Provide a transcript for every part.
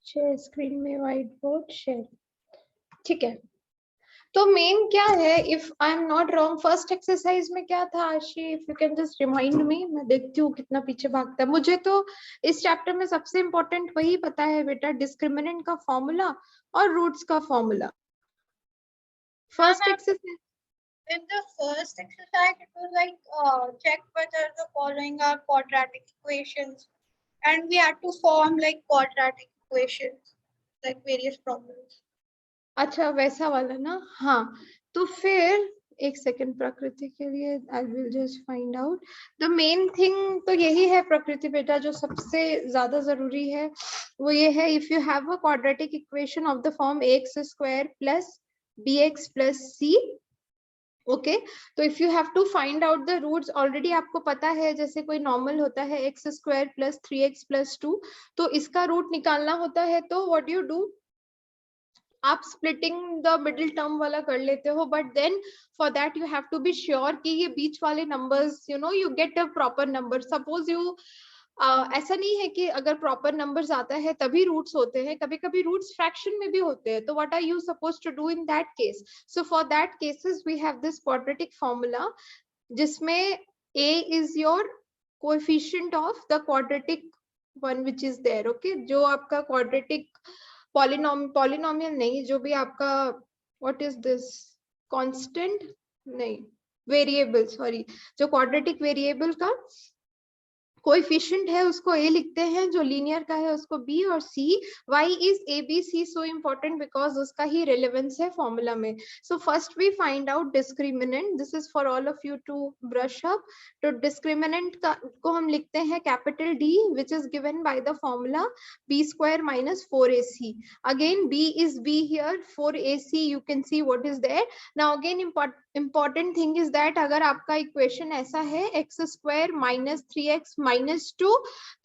Share screen में white board share, ठीक है। तो मेन क्या है, if I am not wrong, first exercise में क्या था आशी, if you can just remind me, मैं देखती हूँ कितना पीछे भागता है। मुझे तो इस चैप्टर में सबसे इम्पोर्टेंट वही पता है बेटा, डिस्क्रिमिनेंट का फॉर्मूला और रूट्स का formula. First exercise, in the first exercise it was like check whether the following are quadratic equations, and we had to form like quadratic equations, like various problems. अच्छा वैसा वाला ना, हाँ। तो फिर एक सेकंड, प्रकृति के लिए I will just find out the main thing. तो यही है प्रकृति बेटा, जो सबसे ज्यादा जरूरी है वो ये है, if you have a quadratic equation of the form x square plus b x plus c, okay, तो if you have to find out the roots, already आपको पता है जैसे कोई नॉर्मल होता है x square plus 3x plus 2, तो इसका रूट निकालना होता है, तो व्हाट यू डू, आप स्प्लिटिंग द मिडिल टर्म वाला कर लेते हो, but then for that you have to be sure कि ये बीच वाले numbers, you know, you get a proper number. Suppose you ऐसा नहीं है कि अगर प्रॉपर नंबर्स आता है तभी रूट्स होते हैं, कभी कभी रूट्स फ्रैक्शन में भी होते हैं, तो what are you suppose to do in that case? So for that cases we have this quadratic formula, जिसमें a is your coefficient of the quadratic one which is there, okay, जो आपका quadratic polynomial नहीं, जो भी आपका what is this constant नहीं variable, sorry, जो quadratic variable का कोएफिशिएंट है उसको a लिखते हैं, जो लीनियर का है उसको b, और c, why is a b c so important, because उसका ही रेलेवेंस है फॉर्मूला में। So first we find out discriminant, this is for all of you to brush up. तो डिस्क्रिमिनेंट का को हम लिखते हैं capital D, which is given by the formula b square minus 4ac। Again b is b here, 4ac you can see what is there. Now again important thing is that अगर आपका equation ऐसा है x square minus 3x minus 2,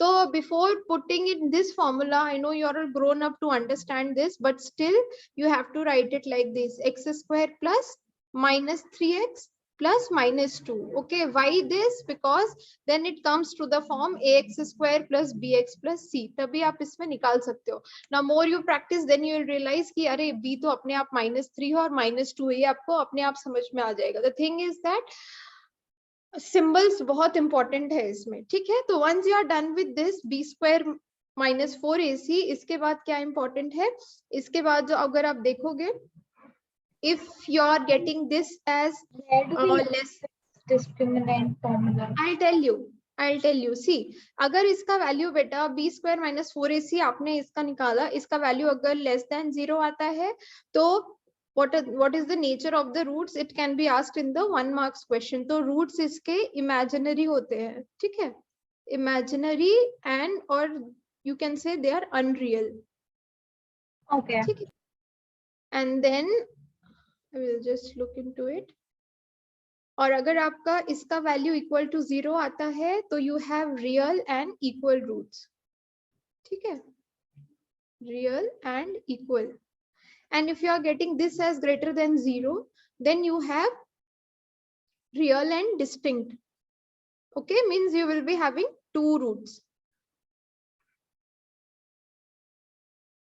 so before putting in this formula, I know you are all grown up to understand this, but still you have to write it like this: x square plus minus 3x plus minus 2. Okay, why this? Because then it comes to the form ax square plus bx plus c, तभी आप इसमें निकाल सकते हो। Now more you practice, then you will realize कि अरे b तो अपने आप -3 है और -2 है, ये आपको अपने आप समझ में आ जाएगा। The thing is that symbols बहुत इंपॉर्टेंट है इसमें, ठीक है। तो once you are done with this B square minus 4ac, इसके बाद क्या इंपॉर्टेंट है, इसके बाद जो अगर आप देखोगे, if you are getting this as less Discriminant formula. I'll tell you, see, अगर इसका वैल्यू बेटा बी स्क्वायर माइनस 4ac आपने इसका निकाला, इसका वैल्यू अगर लेस देन 0 आता है, तो what is the nature of the roots, it can be asked in the 1 marks question। तो roots इसके imaginary होते हैं, ठीक है, imaginary, and or you can say they are unreal, Okay. ठीक है। and then I will just look into it। और अगर आपका इसका वैल्यू इक्वल टू 0 आता है, तो you have real and equal roots, ठीक है, real and equal. And if you are getting this as greater than 0, then you have real and distinct, okay, means you will be having 2 roots।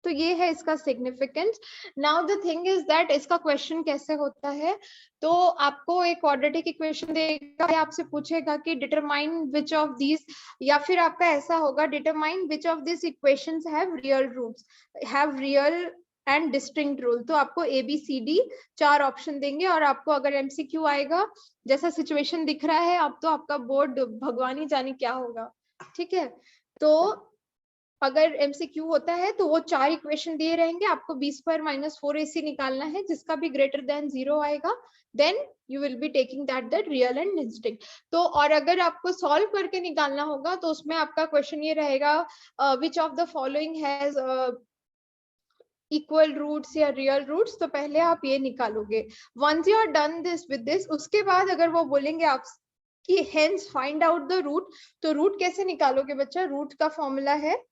तो ये है इसका significance. Now the thing is that इसका question कैसे होता है, तो आपको एक क्वाड्रेटिक इक्वेशन देगा, आपसे पूछेगा कि डिटरमाइन विच ऑफ दिस, या फिर आपका ऐसा होगा determine which of this equations have real roots, have real and distinct rule. तो आपको ABCD 4 ऑप्शन देंगे, और आपको अगर MCQ आएगा, जैसा सिचुएशन दिख रहा है अब, तो आपका बोर्ड भगवान ही जाने क्या होगा, ठीक है। तो अगर MCQ होता है तो वो 4 इक्वेशन दिए रहेंगे, आपको b स्क्वायर माइनस 4ac निकालना है, जिसका भी ग्रेटर देन 0 आएगा, then you will be taking that real and distinct. तो और अगर आपको सॉल्व करके निकालना होगा, तो उसमें आपका क्वेश्चन ये रहेगा which of the following has equal roots या रियल रूट्स, तो पहले आप ये निकालोगे। Once you are done this with this, उसके बाद अगर वो बोलेंगे आप कि hence find out the root, तो रूट कैसे निकालोगे बच्चा, रूट का फॉर्मूला है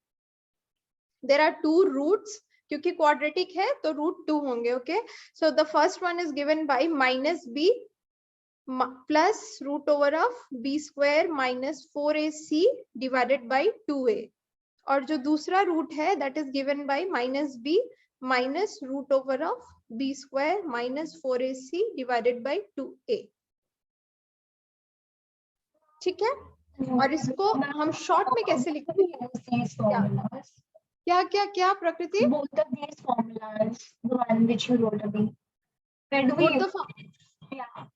there are 2 roots, क्योंकि क्वाड्रेटिक है तो रूट 2 होंगे, okay. So the first one is given by minus b plus root over of b square minus 4ac divided by 2a, और जो दूसरा रूट है that is given by minus B minus root over of B square minus 4ac divided by 2a। ठीक है, और इसको हम शॉर्ट में कैसे लिखते हैं? क्या क्या क्या प्रकृति? Both of these formulas, the one which you wrote above. Where do we Both use? the Yeah.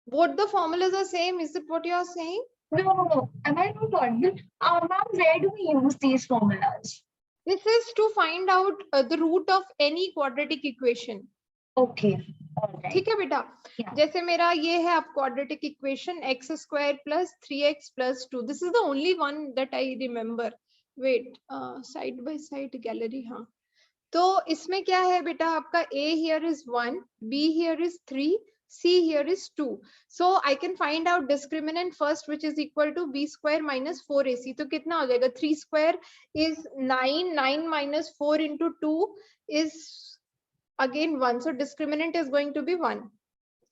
both the formulas are same. Is it what you are saying? No. Am I not audible? Ma'am, where do we use these formulas? This is to find out the root of any quadratic equation. Okay. All right. ठीक है बेटा, Yeah. जैसे मेरा ये है अब quadratic equation x square plus 3x plus 2. This is the only one that I remember. Wait, side by side gallery. हाँ, तो इसमें क्या है बेटा आपका a here is 1, b here is 3, c here is 2. So I can find out discriminant first, which is equal to b square minus 4ac. तो कितना हो जाएगा? 3 square is 9, 9 minus 4 into 2 is again 1. So discriminant is going to be 1.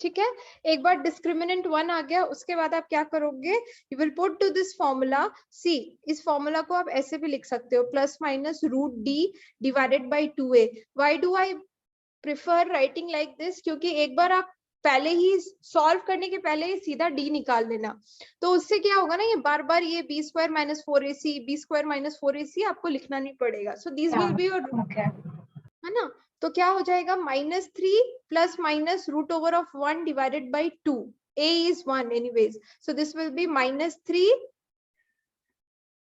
ठीक है, एक बार discriminant 1 आ गया, उसके बाद आप क्या करोगे? You will put to this formula see. इस फॉर्मूला को आप ऐसे भी लिख सकते हो, plus minus root D divided by 2a. Why do I prefer writing like this? क्योंकि एक बार आप पहले ही सॉल्व करने के पहले ही सीधा डी निकाल लेना, तो उससे क्या होगा ना, ये बार बार ये B square minus 4ac B square minus 4ac आपको लिखना नहीं पड़ेगा. So this will be your, है ना? तो क्या हो जाएगा? -3 plus minus root over of 1 divided by 2. a is 1 anyways, so this will be -3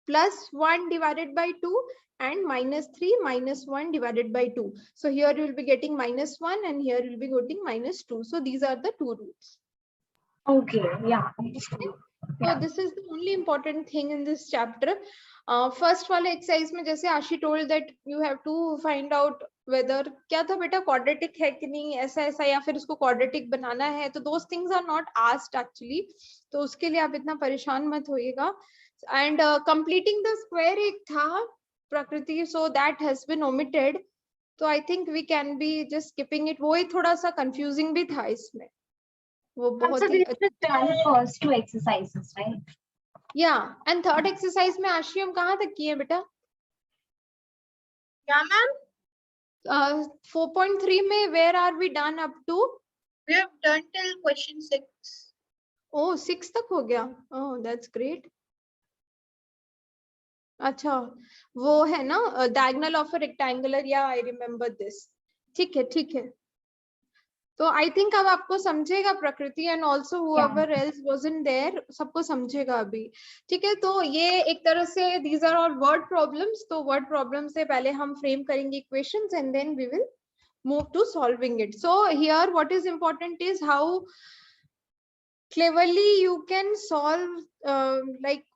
plus 1 divided by 2 and -3 minus 1 divided by 2. So here you will be getting -1 and here you will be getting -2. So these are the two roots. Okay, yeah. So this is the only important thing in this chapter. First वाले exercise में जैसे आशी told that you have to find out whether क्या था बेटा, quadratic है कि नहीं, ऐसा ऐसा, या फिर उसको quadratic बनाना है, तो those things are not asked actually. तो उसके लिए आप इतना परेशान मत होइएगा. And completing the square एक था प्रकृति, so that has been omitted. तो I think we can be just skipping it. वो ही थोड़ा सा confusing भी था इसमें, वो बहुत ही. First two exercises, right? Yeah, and third exercise में आशी हम कहाँ तक किए बेटा? Yeah, ma'am. 4.3 में where are we done up to? We have done till question 6. Oh, 6 तक हो गया. Oh, that's great. अच्छा, वो है ना diagonal of a rectangular. Yeah, I remember this. ठीक है, ठीक है. तो आई थिंक अब आपको समझेगा प्रकृति, and also whoever else wasn't there, सबको समझेगा अभी. ठीक है, तो ये एक तरह से these are all word problems. तो word problem से पहले हम फ्रेम करेंगे equations and then we will move to solving it. So here what is important is how cleverly you can solve, like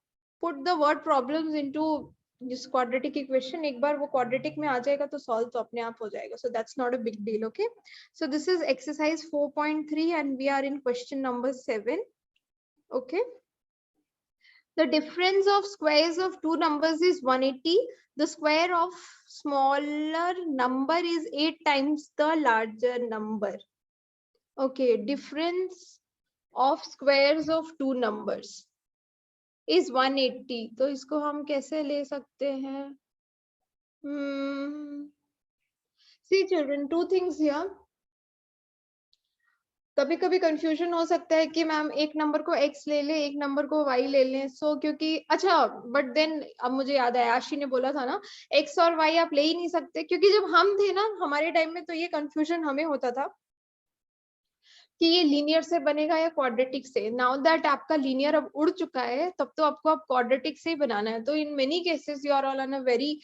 put the word problems into this quadratic equation. एक बार वो quadratic में आ जाएगा तो solve तो अपने आप हो जाएगा. So that's not a big deal. Okay, so this is exercise 4.3 and we are in question number 7. Okay, the difference of squares of two numbers is 180. The square of smaller number is 8 times the larger number. Okay, difference of squares of two numbers is 180. तो इसको हम कैसे ले सकते हैं? See children, two things here. कभी कभी confusion हो सकता है कि मैम एक नंबर को x ले ले, एक नंबर को y ले लें. सो क्योंकि अच्छा, बट देन अब मुझे याद आया, आशी ने बोला था ना x और y आप ले ही नहीं सकते, क्योंकि जब हम थे ना हमारे टाइम में तो ये कंफ्यूजन हमें होता था कि ये लीनियर से बनेगा या क्वाड्रेटिक से. नाउ दैट आपका लीनियर अब उड़ चुका है, तब तो आपको अब क्वाड्रेटिक से ही बनाना है. तो in many cases you are all on a very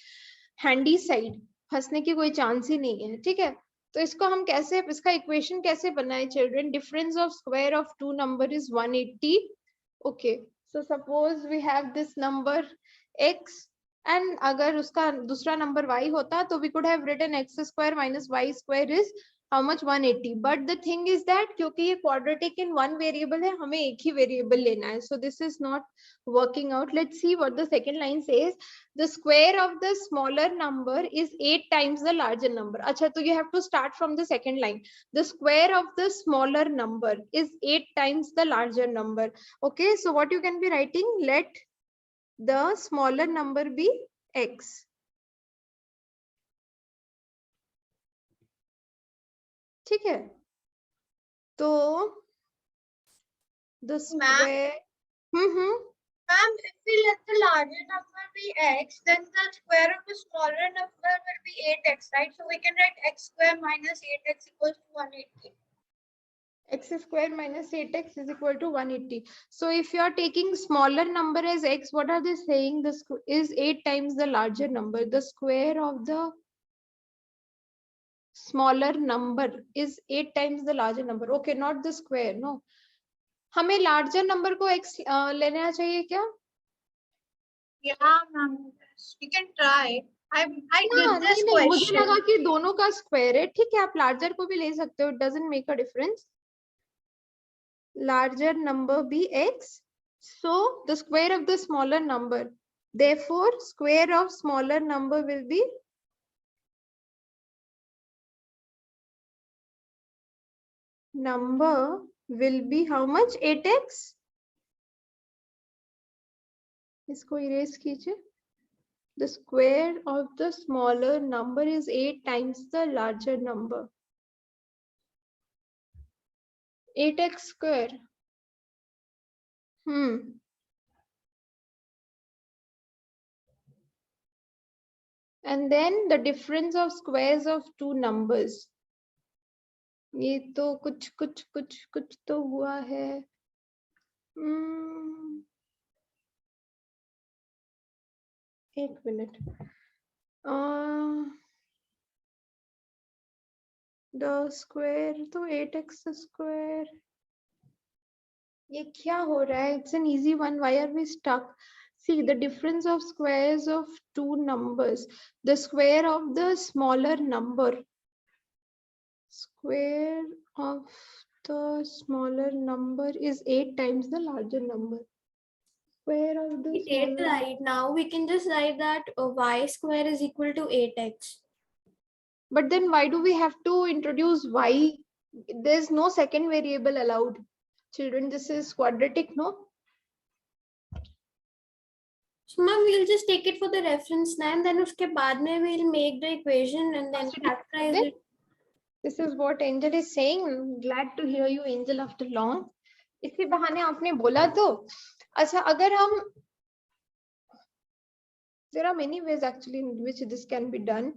handy side, फंसने की कोई चांस ही नहीं है. ठीक है, तो इसको हम कैसे, इसका इक्वेशन कैसे बनाए children? Difference of square of two number is 180. Okay, so suppose we have this number x and अगर उसका दूसरा नंबर y होता तो we could have written x square minus y square is how much? 180. But the thing is that क्योंकि ये quadratic in one variable है, हमें एक ही variable लेना है. So this is not working out. Let's see what the second line says. The square of the smaller number is 8 times the larger number. अच्छा, तो you have to start from the second line. The square of the smaller number is 8 times the larger number. Okay, so what you can be writing? Let the smaller number be x. ठीक है, तो the square. Ma'am, if we let the larger number be x, then the square of the smaller number will be 8x, right? So we can write x square minus 8x equals to 180. X square minus 8x is equal to 180. So if you are taking smaller number as x, what are they saying? This is 8 times the larger number. The square of the smaller number is 8 times the larger number. Okay, not the square, no. हमें larger number को x लेना चाहिए क्या? Yeah, ma'am. We can try. I हाँ, did this नहीं, question. मुझे लगा कि दोनों का स्क्वायर है. ठीक है, आप larger को भी ले सकते हो. It doesn't make a difference. Larger number be x. So the square of the smaller number. Therefore, square of smaller number will be how much? 8x. इसको erase कीजिए. The square of the smaller number is 8 times the larger number. 8x square. And then the difference of squares of two numbers. ये तो कुछ तो हुआ है. एक minute. The square तो 8x square. ये क्या हो रहा है? It's an easy one. Why are we stuck? See the difference of squares of two numbers. The square of the smaller number. Square of the smaller number is 8 times the larger number. Square of the smaller. Right now we can just write that y square is equal to 8x. But then why do we have to introduce y? There's no second variable allowed. Children, this is quadratic, no? So ma'am, we'll just take it for the reference now, and then uske baad mein we'll make the equation and then factorize it. This is what Angel is saying. I'm glad to hear you, Angel, after long. इसी बहाने आपने बोला तो. अच्छा, अगर हम, there are many ways actually in which this can be done.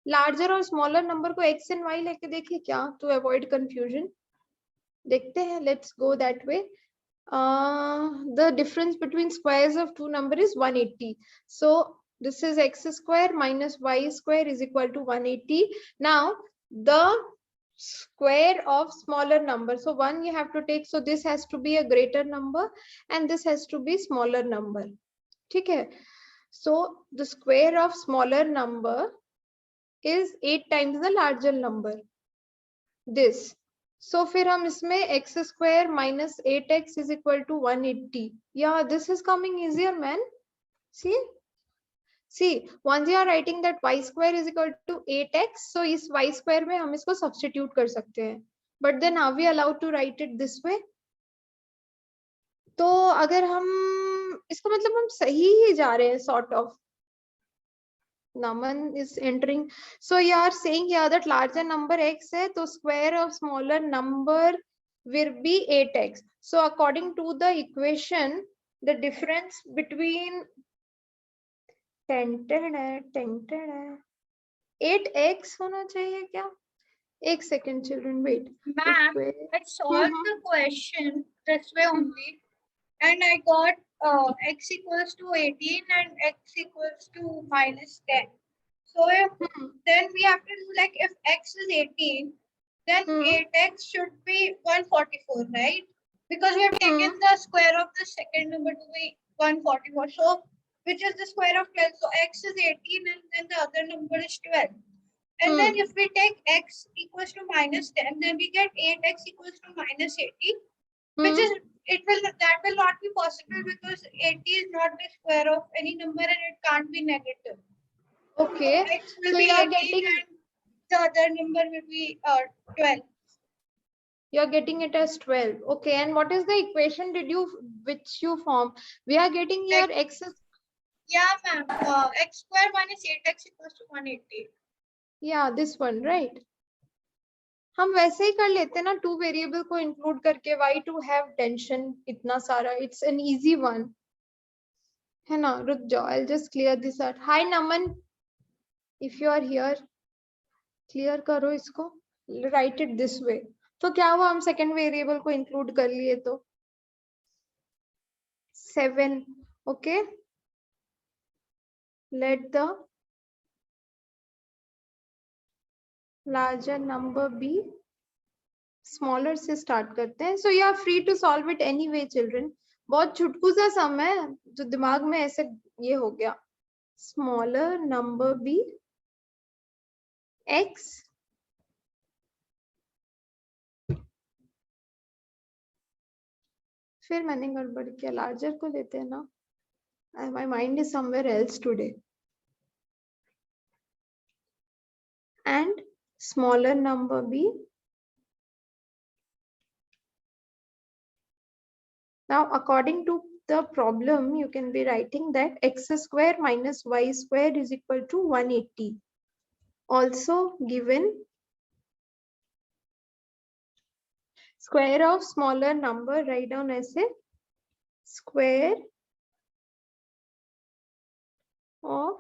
Larger और smaller number को x and y लेके देखिए क्या, to avoid confusion. देखते हैं, let's go that way. The difference between squares of two numbers is 180. So this is x square minus y square is equal to 180. Now the square of smaller number. So 1 you have to take. So this has to be a greater number and this has to be smaller number. Okay. So the square of smaller number is 8 times the larger number. This. So फिर हम इसमें x square minus 8x is equal to 180. Yeah, this is coming easier, man. See, once you are writing that y square is equal to 8x, so इस y square में हम इसको substitute कर सकते हैं. But then are we allowed to write it this way? तो अगर हम इसको मतलब हम सही ही जा रहे हैं sort of. Naman is entering. So you are saying here that larger number x है, तो square of smaller number will be 8x. So according to the equation, the difference between 8x होना चाहिए क्या? एक second, children, wait. Ma'am, I solved the question this way only, and I got x equals to 18 and x equals to minus 10. So if, then we have to do like if x is 18, then 8x should be 144, right? Because we have taken the square of the second number to be 144. So which is the square of 12. So x is 18 and then the other number is 12. And then if we take x equals to minus 10, then we get 8x equals to minus 80, which is that will not be possible because 80 is not the square of any number and it can't be negative. Okay. So x will So be you are 18 getting and the other number will be 12. You are getting it as 12. Okay, and what is the equation which you form? We are getting here x. Yeah, ma'am. X square minus 8x equals to 180. Yeah, this one, right? हम वैसे ही कर लेते हैं ना, 2 variable को include करके. Why to have tension इतना सारा? It's an easy one. है ना? रुक जाओ, I'll just clear this out. Hi Naman, if you are here, clear करो इसको. Write it this way. तो क्या हुआ, हम सेकेंड वेरिएबल को इंक्लूड कर लिए तो 7. Okay, let the larger number be smaller से स्टार्ट करते हैं. So you are free to solve it anyway, children. बहुत छुटकू सा सम है जो दिमाग में ऐसे ये हो गया. Smaller number be x फिर मैंने गड़बड़ किया, लार्जर को लेते हैं ना. My mind is somewhere else today. And smaller number be. Now according to the problem, you can be writing that x square minus y square is equal to 180. Also given square of smaller number, write down as a square of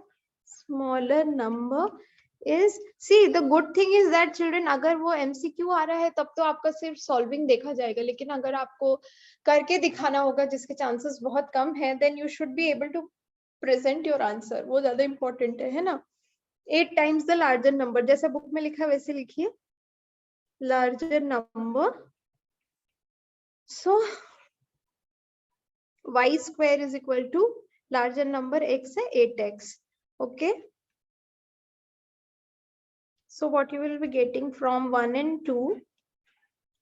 smaller number is. See, the good thing is that children, अगर वो MCQ आ रहा है तब तो आपका सिर्फ solving देखा जाएगा, लेकिन अगर आपको करके दिखाना होगा जिसके चांसेस बहुत कम है, then you should be able to present your answer. वो ज्यादा important है ना. 8 times the larger number, जैसा बुक में लिखा है वैसे लिखिए, larger number. So y square is equal to larger number x है 8x. Okay, so what you will be getting from 1 and 2,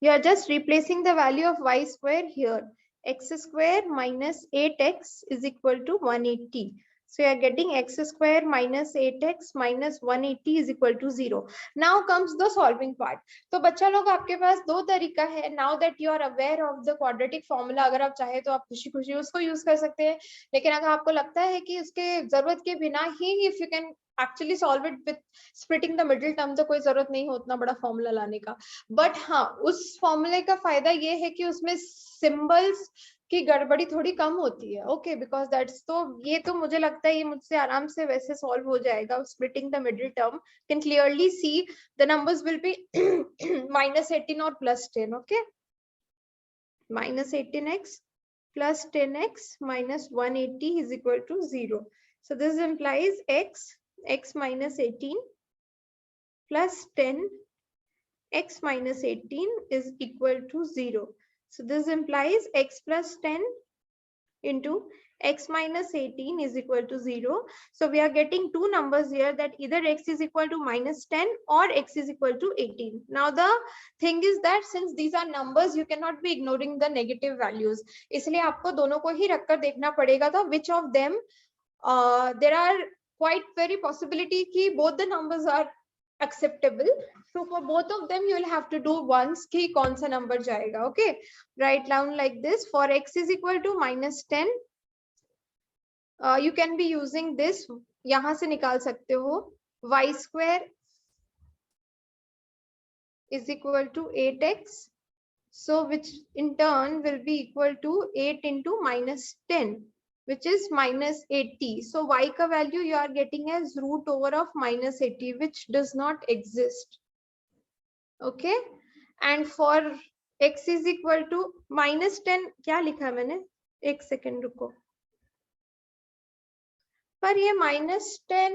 you are just replacing the value of y square here. X square minus 8x is equal to 180. So you are getting x square minus 8x minus 180 is equal to 0. Now comes the solving part. तो बच्चा लोग आपके पास दो तरीका है. Now that you are aware of the quadratic formula, अगर आप चाहे तो आप खुशी खुशी उसको यूज कर सकते हैं, लेकिन अगर आपको लगता है कि उसके जरूरत के बिना ही if you can actually solve it with splitting the middle term, तो कोई जरूरत नहीं हो उतना बड़ा फॉर्मूला लाने का. बट हाँ, उस फॉर्मूले का फायदा ये है कि उसमें सिंबल्स की गड़बड़ी थोड़ी कम होती है. ओके, बिकॉज दैट्स, तो ये तो मुझे लगता है ये मुझसे आराम से वैसे सॉल्व हो जाएगा. Splitting the middle term can clearly see the numbers will be -18 और +10. Okay, -18x plus 10x minus 180 is equal to 0. So this implies x minus 18 plus 10 x minus 18 is equal to 0. So this implies x plus 10 into x minus 18 is equal to 0. So we are getting two numbers here, that either x is equal to -10 or x is equal to 18. Now the thing is that since these are numbers, you cannot be ignoring the negative values. इसलिए आपको दोनों को ही रखकर देखना पड़ेगा था which of them there are quite very possibility कि both the numbers are acceptable. So for both of them you will have to do once कि कौन सा number जाएगा. Okay, write down like this. For x is equal to -10, you can be using this. यहाँ से निकाल सकते हो y square is equal to 8x, so which in turn will be equal to 8 into -10, which is -80. So y का value you are getting as root over of -80, which does not exist. Okay, and for x is equal to -10, क्या लिखा मैंने, एक second रुको, पर ये -10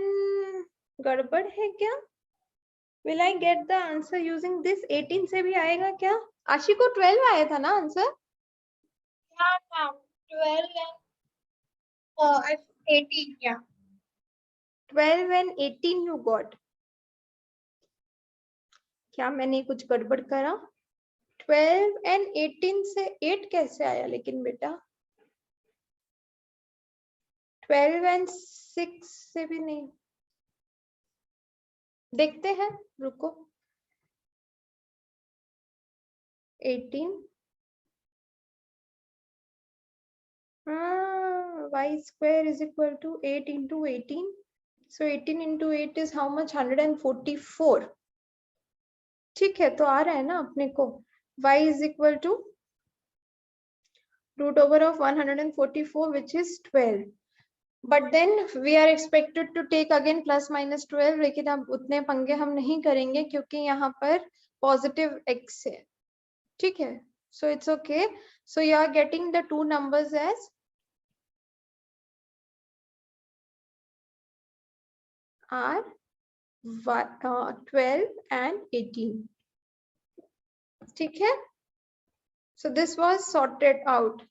गड़बड़ है क्या? Will I get the answer using this? 18 से भी आएगा क्या? आशी को 12 आया था ना आंसर? हाँ हाँ, 12 and 18, yeah. 12 and 18 you got. क्या मैंने कुछ गड़बड़ करा? 12 and 18 से 8 कैसे आया लेकिन बेटा? 12 and 6 से भी नहीं. देखते हैं, रुको. 18. Y square is equal to 8 into 18. So 18 into 8 is how much? 144. ठीक है, तो आ रहा है ना अपने को y is equal to root over of 144, which is 12. But then we are expected to take again plus minus 12, लेकिन अब उतने पंगे हम नहीं करेंगे क्योंकि यहाँ पर positive x है. ठीक है, so it's okay. So you are getting the two numbers as are 12 and 18. ठीक है, so this was sorted out.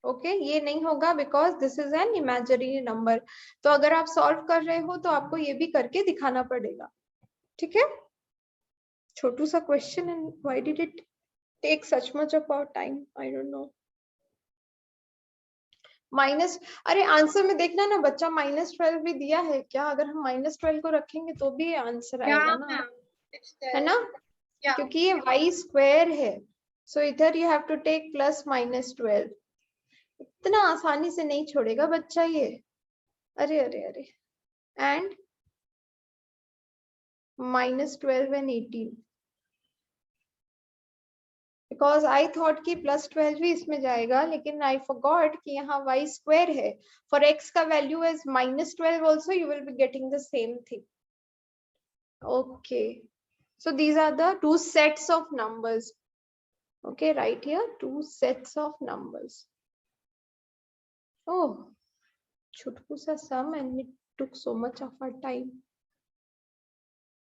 Okay ये नहीं होगा because this is an imaginary number. तो अगर आप सॉल्व कर रहे हो तो आपको ये भी करके दिखाना पड़ेगा. ठीक है, छोटू सा question and why did it take such much of our time, I don't know. Minus, अरे आंसर में देखना ना बच्चा, -12 भी दिया है क्या? अगर हम -12 को रखेंगे तो भी आंसर आएगा ना, है ना? क्योंकि ये y स्क्वायर है. सो इधर you have to take plus -12. इतना आसानी से नहीं छोड़ेगा बच्चा ये. अरे अरे अरे, and -12 and 18, because I thought कि +12 भी इसमें जाएगा, लेकिन आई फॉरगॉट कि यहाँ y स्क्वायर है. फॉर x का value is -12 also, you will be getting the same thing. Okay, so these are the two sets of numbers. Okay, right here, two sets of numbers. Oh, छोटू सा sum and it took so much of our time.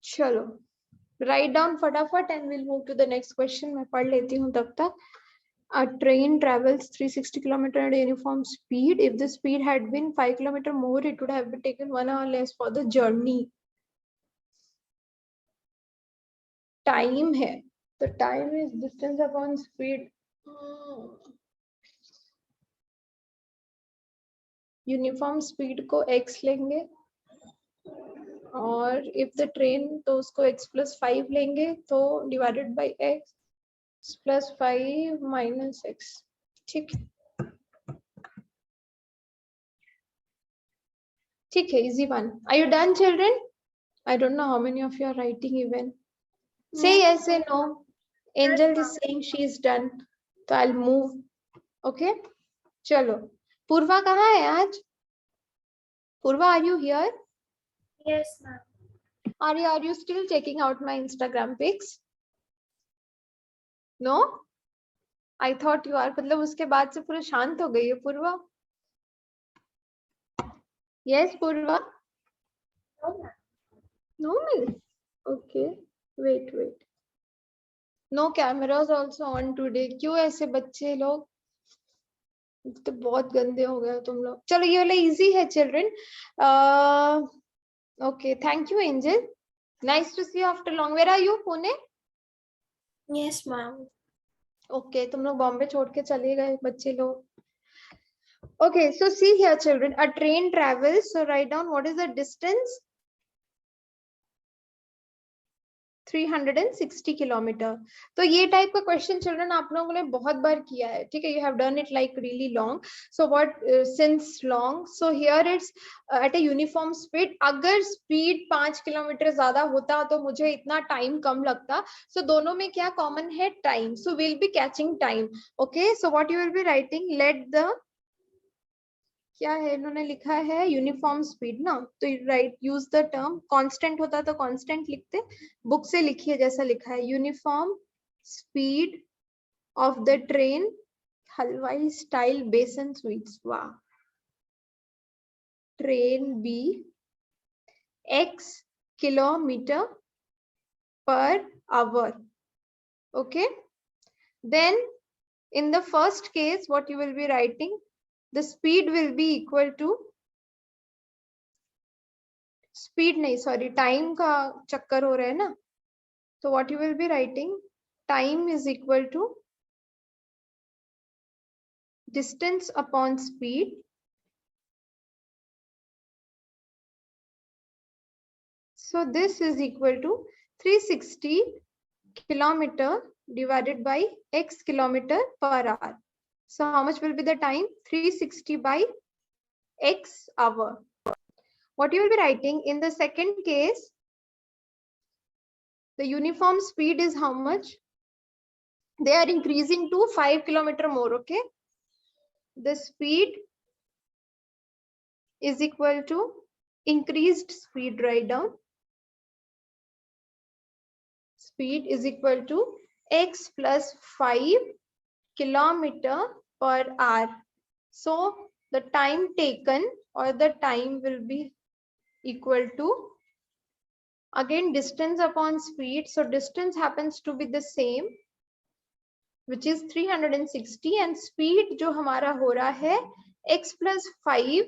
चलो, write down फटाफट and we'll move to the next question. मैं पढ़ लेती हूँ तब तक. A train travels 360 km at a uniform speed. If the speed had been 5 km more, it would have been taken 1 hour less for the journey. Time है, तो time is distance upon speed. Uniform speed को x लेंगे और if the train तो उसको x+5 लेंगे, तो divided by x +5 - x. ठीक ठीक है, easy one. Are you done, children? I don't know how many of you are writing even. Say yes, say no. Angel is saying she is done. So I'll move. Okay. चलो, पूर्वा कहाँ है आज? पूर्वा, are you here? Yes, ma'am. Are you still checking out my Instagram pics? No? I thought you are. मतलब उसके बाद से पूरा शांत हो गई है पूर्वा. Yes, Purva. No, ma'am. No, miss. Okay. Wait. No cameras also on today. क्यों ऐसे बच्चे लोग? तो बहुत गंदे हो गए तुम लोग. चलो ये वाला easy है children. Okay, thank you, Angel. Nice to see you after long. Where are you, Pune? Yes, ma'am. Okay, तुम लोग बॉम्बे छोड़ के चले गए बच्चे लोग. Okay, so see here, children. A train travels. So write down what is the distance. 360 kilometre. तो ये टाइप का क्वेश्चन चिल्ड्रन आप लोगों ने बहुत बार किया है. ठीक है, you have done it like really long. So what since long, so here it's at a uniform speed. अगर स्पीड 5 किलोमीटर ज्यादा होता तो मुझे इतना टाइम कम लगता. सो दोनों में क्या कॉमन है? Time. So will be catching time. Okay, so what you will be writing, let the, क्या है इन्होंने लिखा है, यूनिफॉर्म स्पीड ना, तो right use the term. Constant होता तो कांस्टेंट लिखते, बुक से लिखिए जैसा लिखा है. Uniform speed of the train halwai style besan sweets. वाह. Train B x kilometre per hour. Okay, then in the first case what you will be writing, the speed will be equal to, speed नहीं sorry, time का चक्कर हो रहा है ना, तो what you will be writing, time is equal to distance upon speed so this is equal to 360 kilometer divided by x kilometer per hour. So how much will be the time? 360 by x hour. What you will be writing in the second case, the uniform speed is how much? They are increasing to 5 kilometer more, okay? The speed is equal to increased speed, write down. Speed is equal to x plus 5 kilometer per hour. So the time taken or the time will be equal to, again, distance upon speed. So distance happens to be the same, which is 360, and speed जो हमारा हो रहा है x plus 5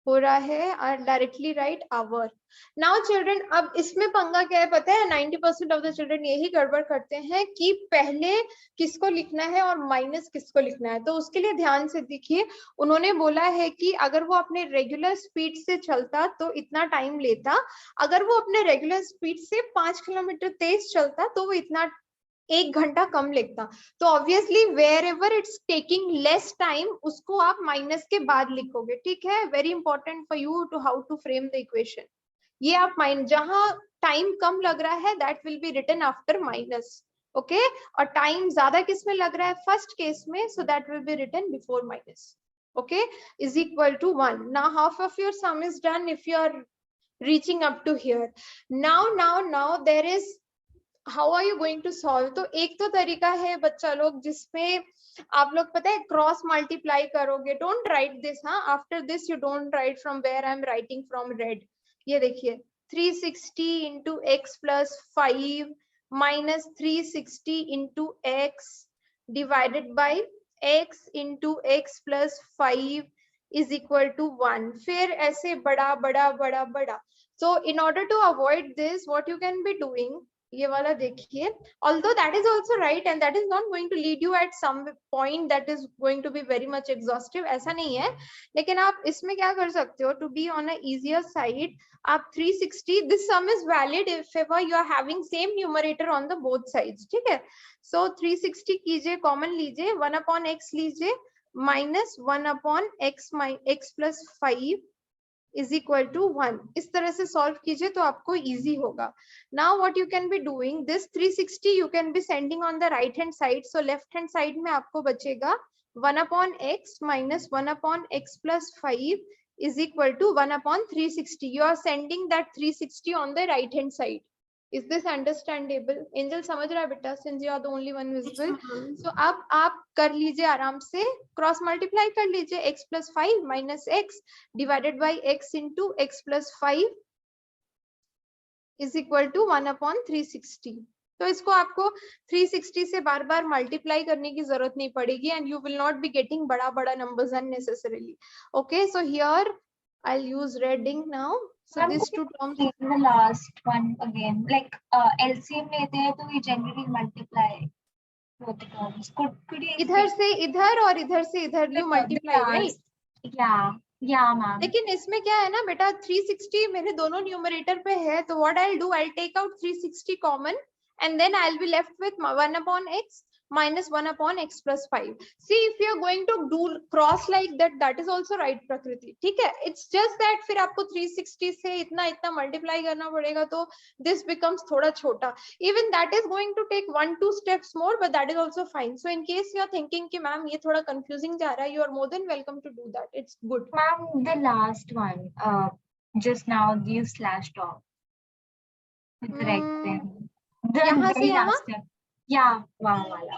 हो रहा है, और directly write hour. Now children, अब इसमें पंगा क्या है पता है? 90% ऑफ द चिल्ड्रन यही गड़बड़ करते हैं कि पहले किसको लिखना है और माइनस किसको लिखना है. तो उसके लिए ध्यान से देखिए, उन्होंने बोला है कि अगर वो अपने रेगुलर स्पीड से चलता तो इतना टाइम लेता, अगर वो अपने रेगुलर स्पीड से 5 किलोमीटर तेज चलता तो वो इतना 1 घंटा कम लगता. तो obviously wherever it's taking less time, उसको आप माइनस के बाद लिखोगे. ठीक है, very important for you to how to frame the equation. ये आप जहां टाइम कम लग रहा है that will be written after minus, okay. और टाइम ज्यादा किस में लग रहा है? फर्स्ट केस में, so that will be written before minus, okay. Is equal to 1. Now half of your sum is done if you are reaching up to here. Now there is how are you going to solve? तो एक तो तरीका है बच्चा लोग जिसमें आप लोग पता है क्रॉस मल्टीप्लाई करोगे. डोंट राइट दिस, हाँ, after this you don't write from where I am writing from red. ये देखिए 360 into X plus 5 minus 360 into X divided by X into X plus 5 is equal to 1. फिर ऐसे बड़ा बड़ा बड़ा बड़ा. So in order to avoid this, what you can be doing, ये वाला देखिए, although that is also right and that is not going to lead you at some point that is going to be very much exhaustive, ऐसा नहीं है. लेकिन आप इसमें क्या कर सकते हो, to be on a easier side, आप 360, this sum is valid if ever you are having same numerator on the both sides. ठीक है, so 360 कीजिए, कॉमन लीजिए, 1 upon x लीजिए, minus 1 upon x plus 5 is equal to 1. इस तरह से solve कीजिए तो आपको इजी होगा. Now what you can be doing, this 360 you can be sending on the right hand side. So left hand side में आपको बचेगा 1 upon x minus 1 upon x plus 5 is equal to 1 upon 360. You are sending that 360 on the right hand side. Is this understandable? Angel समझ रहा है बेटा, since you are the only one visible. So अब आप कर लीजिए आराम से, क्रॉस मल्टीप्लाई कर लीजिए, x plus 5 minus x divided by x into x plus 5 is equal to 1 upon 360. तो इसको आपको 360 से बार बार मल्टीप्लाई करने की जरूरत नहीं पड़ेगी and you will not be getting बड़ा बड़ा numbers unnecessarily. Okay, so here I'll use red ink now. So these two terms. The last one again, like LCM लेते हैं तो we generally multiply both the terms. Could you इधर से इधर और इधर से इधर you multiply, right? Yeah ma'am. लेकिन इसमें क्या है ना बेटा, 360 मेरे दोनों न्यूमरेटर पे है, तो what I'll do, I'll take out 360 common and then I'll be left with 1 upon x minus 1 upon x plus 5. See, if you are going to do cross like that, that is also right प्रकृति. ठीक है, it's just that फिर आपको 360 से इतना multiply करना पड़ेगा, तो this becomes थोड़ा छोटा. Even that is going to take 1-2 steps more, but that is also fine. So in case you are thinking कि मैम ये थोड़ा confusing जा रहा है, you are more than welcome to do that. It's good. Ma'am, the last one, just now you slashed off. यहाँ से यहाँ, yeah, वाला.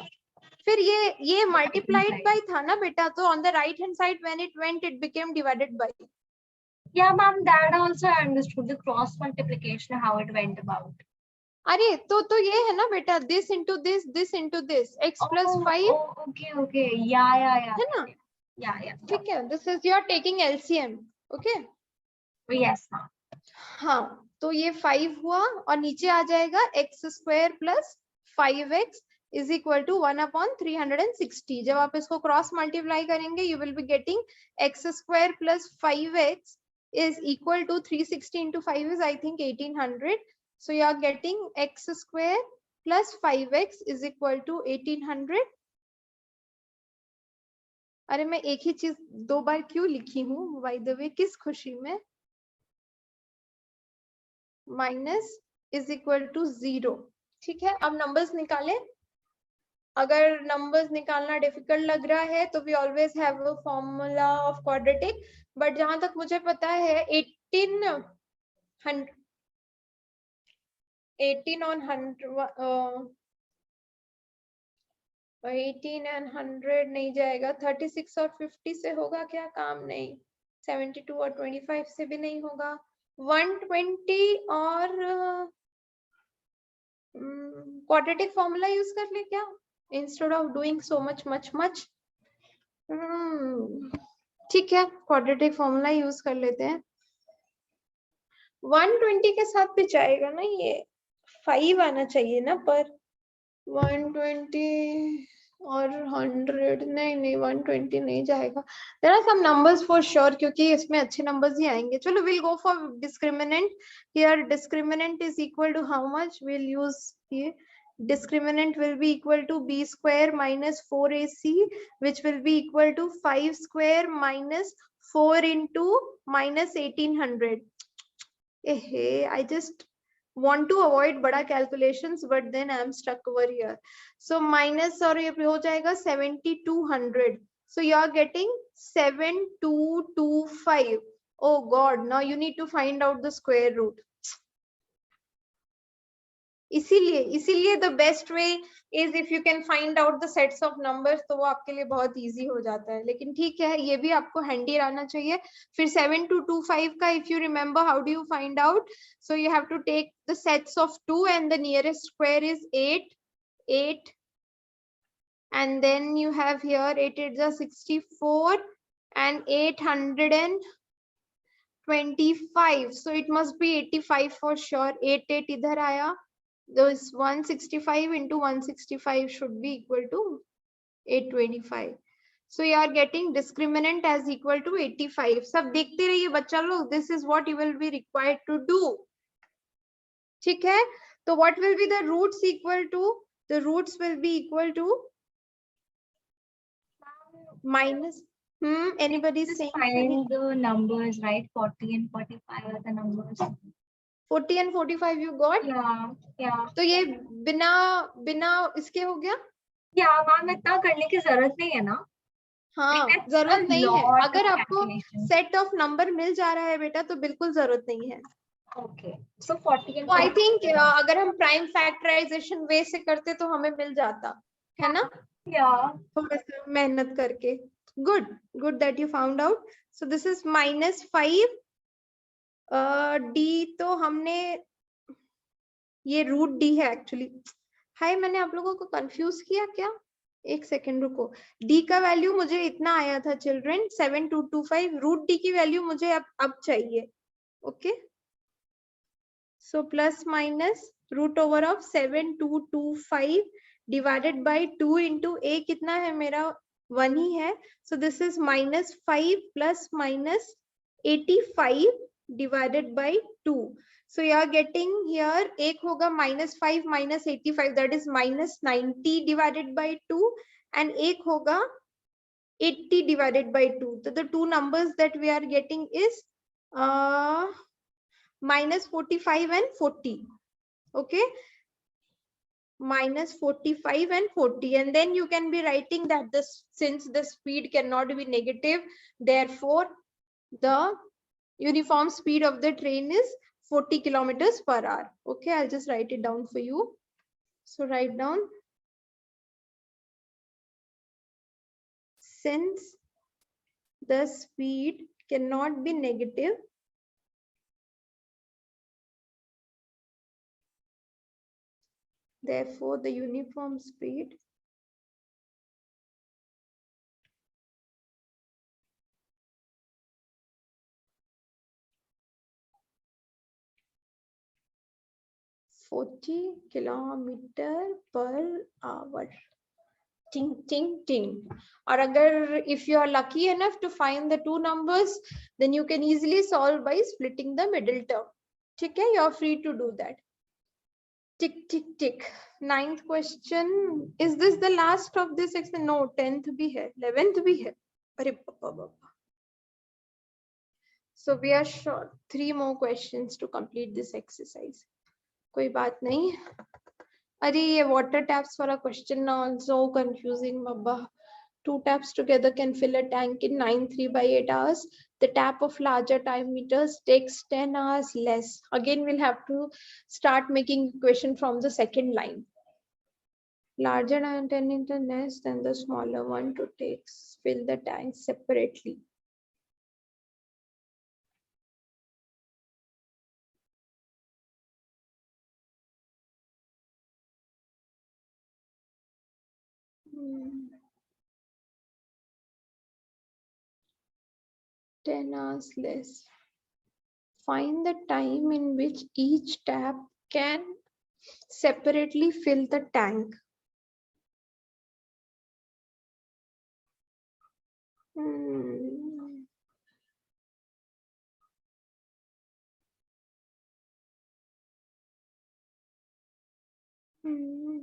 फिर ये multiplied by था ना बेटा, तो on the right hand side when it went, it became divided by. Yeah ma'am, that also I understood, the cross multiplication, how it went about. अरे तो ये है ना बेटा, this into this, x plus 5. Okay, yeah. है ना? Yeah. ठीक है, this is you are taking LCM, okay? Yes ma'am. हाँ, तो ये 5 हुआ और नीचे आ जाएगा x square plus 5x is equal to 1 upon 360. जब आप इसको क्रॉस मल्टीप्लाई करेंगे, you will be getting x square plus 5x is equal to 360 into 5 is I think 1800. So you are getting x square plus 5x is equal to 1800. अरे मैं एक ही चीज दो बार क्यों लिखी हूँ बाय द वे, किस खुशी में? Minus is equal to 0. ठीक है, अब नंबर्स निकालें. अगर नंबर्स निकालना डिफिकल्ट लग रहा है तो we always have a formula of quadratic, but जहां तक मुझे पता है 18 on 100 18 and 100 नहीं जाएगा. 36 और 50 से होगा क्या? काम नहीं. 72 और 25 से भी नहीं होगा. 120 और क्वाड्रेटिक फॉर्मूला यूज कर ले क्या, instead of doing so much much. ठीक है, क्वाड्रेटिक फॉर्मूला यूज कर लेते हैं. 120 के साथ भी जाएगा ना, ये 5 आना चाहिए ना पर. 120 और 100 नहीं 120 नहीं जाएगा. There are some numbers for sure, क्योंकि इसमें अच्छे नंबर्स ही आएंगे. चलो will go for discriminant. Here discriminant is equal to how much? Will use ये discriminant will be equal to b square minus 4ac, which will be equal to 5 square minus 4 into minus 1800. I just want to avoid bada calculations, but then I am stuck over here. So minus और ये हो जाएगा 7200. So you are getting 7225. Oh God! Now you need to find out the square root. इसीलिए the best way is if you can find out the sets of numbers, तो वो आपके लिए बहुत इजी हो जाता है. लेकिन ठीक है, ये भी आपको हैंडी रहना चाहिए. फिर 7225 का if you remember how do you find out? So you have to take the sets of 2 and the nearest square is 8 and then you have here 8 is 64 and 825, so it must be 85 for sure. 8 इधर आया. Those 165 into 165 should be equal to 825. So you are getting discriminant as equal to 85. सब देखते रहिए बच्चा लोग. This is what you will be required to do. ठीक है, तो what will be the roots equal to? The roots will be equal to minus. Anybody saying? Find the numbers, right? 40 and 45 are the numbers. 40 and 45 you got? Yeah. तो ये बिना इसके हो गया? Yeah, ma'am इतना करने की जरूरत नहीं है ना. हाँ, जरूरत नहीं है. अगर आपको सेट ऑफ नंबर मिल जा रहा है बेटा तो बिल्कुल जरूरत नहीं है. Okay. So 40 and I think अगर हम प्राइम फैक्टराइजेशन वे से करते तो हमें मिल जाता है ना. Yeah. थोड़ा सा मेहनत करके. Good that you found out. So this is minus 5. D तो हमने ये रूट डी है एक्चुअली. हाय, मैंने आप लोगों को कंफ्यूज किया क्या? एक सेकेंड रुको. डी का वैल्यू मुझे इतना आया था चिल्ड्रन 7225. रूट डी की वैल्यू मुझे अब चाहिए. Okay, so plus minus root over of 7225 divided by 2 into a कितना है मेरा? 1 ही है. So this is minus 5 plus minus 85 divided by 2. So you are getting here एक होगा minus 5 minus 85, that is minus 90 divided by 2, and एक होगा 80 divided by 2. So the two numbers that we are getting is minus 45 and 40. Okay, minus 45 and 40, and then you can be writing that this, since the speed cannot be negative, therefore the uniform speed of the train is 40 kilometers per hour. Okay, I'll just write it down for you. So write down, since the speed cannot be negative, therefore the uniform speed (40 kilometer per hour). Ting ting ting. और अगर if you are lucky enough to find the two numbers, then you can easily solve by splitting the middle term. ठीक है, you are free to do that. Tick, tick, tick. 9th question. Is this the last of this exercise? No, 10th bhi hai. 11th bhi hai. Arey baba baba. So we are short. 3 more questions to complete this exercise. कोई बात नहीं. अरे ये water taps for a question now. So confusing baba. 2 taps together can fill a tank in 9 3/8 hours. The tap of larger diameters takes 10 hours less. Again, we'll have to start making equation from the second line. Larger diameter less than the smaller one to fill the tank separately. Hmm. 10 hours less. Find the time in which each tap can separately fill the tank. Hmm. Hmm.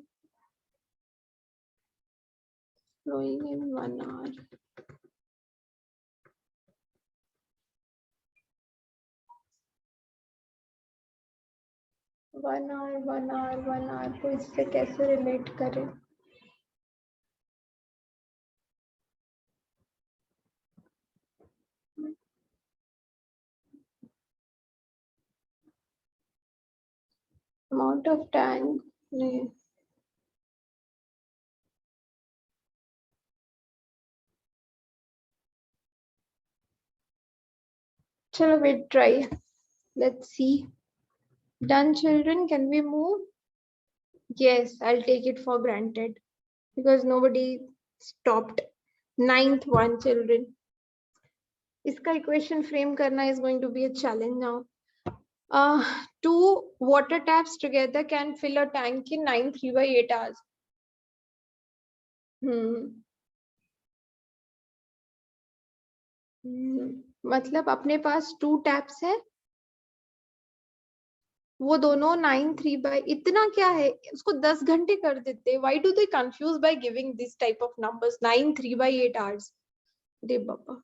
Flowing in 1 hour. One hour को इससे कैसे relate करें? Amount of time नहीं. चलो wait, try. Let's see. Done, children. Can we move? Yes, I'll take it for granted because nobody stopped. 9th one, children. इसका equation frame करना is going to be a challenge now. 2 water taps together can fill a tank in 9 3/8 hours. मतलब अपने पास 2 taps है, वो दोनों 9 3/, इतना क्या है, उसको 10 घंटे कर देते. Why do they confuse by giving this type of numbers? 9 3/8 hours. दे बाबा.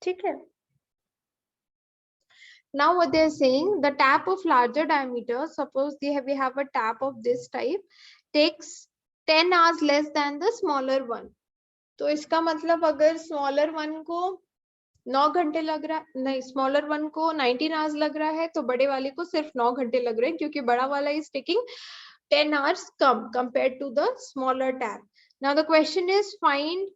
ठीक है. Now what they are saying, the tap of larger diameter, suppose we have a tap of this type, takes 10 hours less than the smaller one. तो इसका मतलब अगर smaller one को 9 घंटे लग रहा है, नहीं, स्मॉलर वन को 19 आवर्स लग रहा है, तो बड़े वाले को सिर्फ 9 घंटे लग रहे हैं, क्योंकि बड़ा वाला इज टेकिंग 10 आवर्स कम compare to the smaller tap. Now the question is find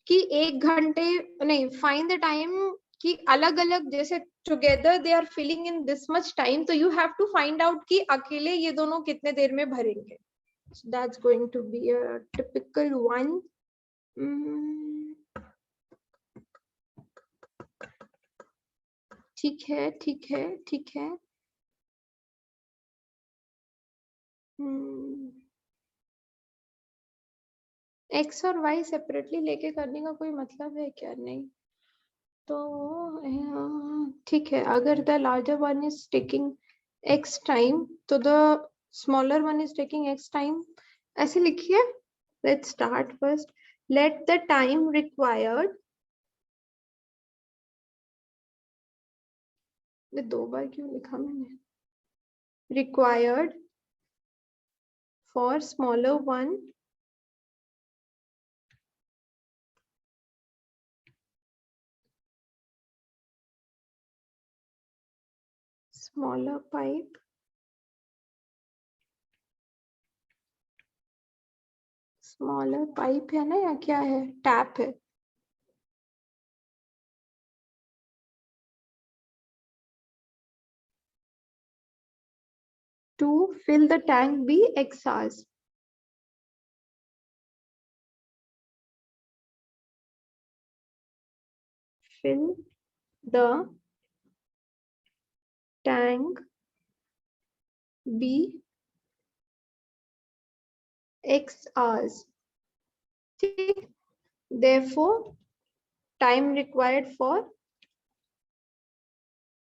कि 1 घंटे नहीं, फाइंड द टाइम कि अलग अलग जैसे together they are filling in this much time, तो you have to find out कि अकेले ये दोनों कितने देर में भरेंगे. That's going to be a typical one. ठीक है, ठीक है, ठीक है. एक्स और वाई सेपरेटली लेके करने का कोई मतलब है क्या? नहीं. तो ठीक है, अगर the larger one is taking x time, तो the smaller one is taking x time, ऐसे लिखिए. Let's start first. Let the time required, 2 बार क्यों लिखा मैंने? Required for smaller one smaller pipe, smaller pipe है ना, या क्या है? टैप है. To fill the tank be X hours. Fill the tank be X hours. Therefore, time required for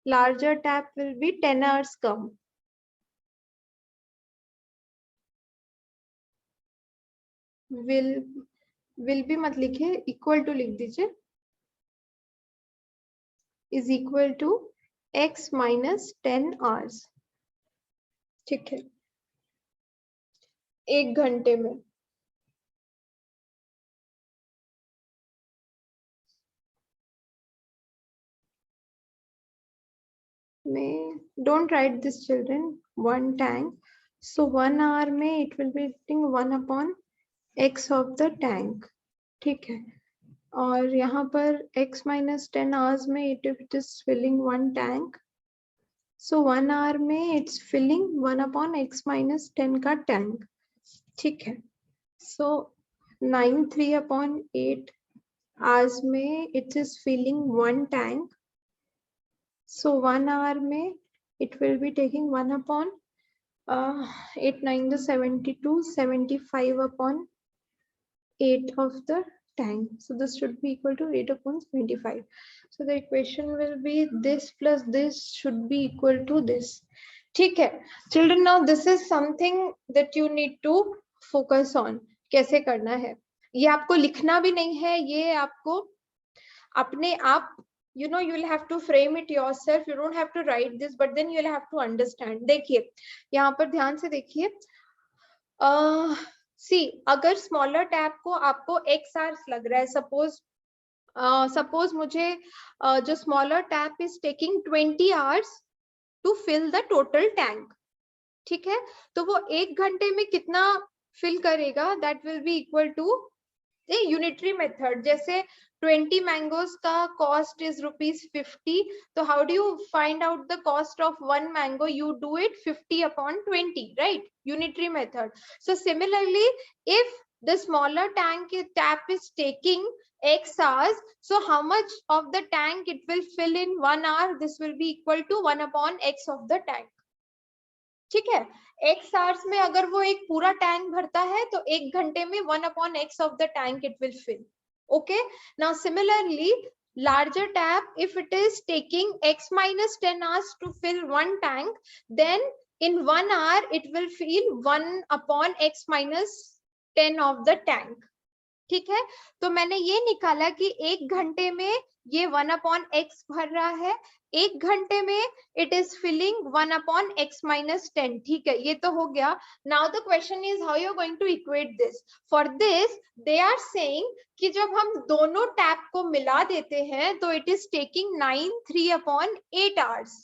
larger tap will be 10 hours कम. Will भी मत लिखिए, इक्वल टू लिख दीजिए, is equal to x minus 10 hours. ठीक है, 1 घंटे में। Don't write this children, 1 tank, so 1 hour में it will be getting 1 upon x of the tank। ठीक है, और यहाँ पर x minus 10 hours में it is filling 1 tank, so 1 hour में it's filling 1 upon x minus 10 का tank। ठीक है, so 9 upon 8 hours में it is filling 1 tank, so 1 hour में it will be taking 1 upon 8 9 the 72, 75 upon 8 of the tank, so this should be equal to 8 upon 75, so the equation will be this plus this should be equal to this। ठीक है children, now this is something that you need to focus on, कैसे करना है। ये आपको लिखना भी नहीं है, ये आपको अपने आप, you know, you will have to frame it yourself, you don't have to write this, but then you will have to understand। देखिए यहाँ पर ध्यान से देखिए, सी अगर स्मॉलर टैप को आपको x आवर्स लग रहा है, सपोज मुझे जो smaller tap is taking 20 hours to fill the total tank. ठीक है, तो वो 1 घंटे में कितना फिल करेगा, that will be equal to unitary method. जैसे 20 मैंगोज का कॉस्ट इज ₹50, तो how do you find out the cost of 1 mango, you do it 50 upon 20, right, unitary method. So similarly if the smaller tank tap is taking x hours, so how much of the tank it will fill in 1 hour, this will be equal to 1 upon x of the tank। ठीक है, x hours में अगर वो एक पूरा tank भरता है तो 1 घंटे में 1 upon x of the tank it will fill। okay, now similarly larger tap, if it is taking x minus 10 hours to fill 1 tank, then in 1 hour it will fill 1 upon x minus 10 of the tank। ठीक है, तो मैंने ये निकाला कि 1 घंटे में ये 1 upon x भर रहा है, 1 घंटे में it is filling 1 upon x minus 10। ठीक है, ये तो हो गया। Now the question is how you are going to equate this। For this they are saying कि जब हम दोनों टैप को मिला देते हैं तो it is taking 9 upon 8 hours।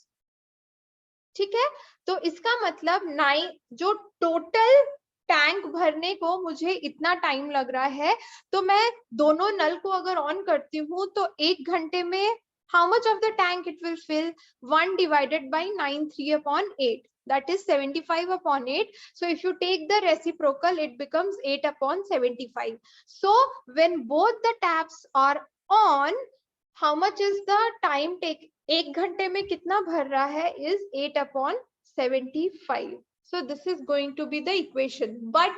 ठीक है, तो इसका मतलब 9 जो टोटल टैंक भरने को मुझे इतना टाइम लग रहा है, तो मैं दोनों नल को अगर ऑन करती हूँ तो 1 घंटे में how much of the tank it will fill, 1 divided by 9 upon 8, that is 75 upon 8। so if you take the reciprocal it becomes 8 upon 75। so when both the taps are on, how much is the time take, 1 घंटे में कितना भर रहा है is 8 upon 75। so this is going to be the equation, but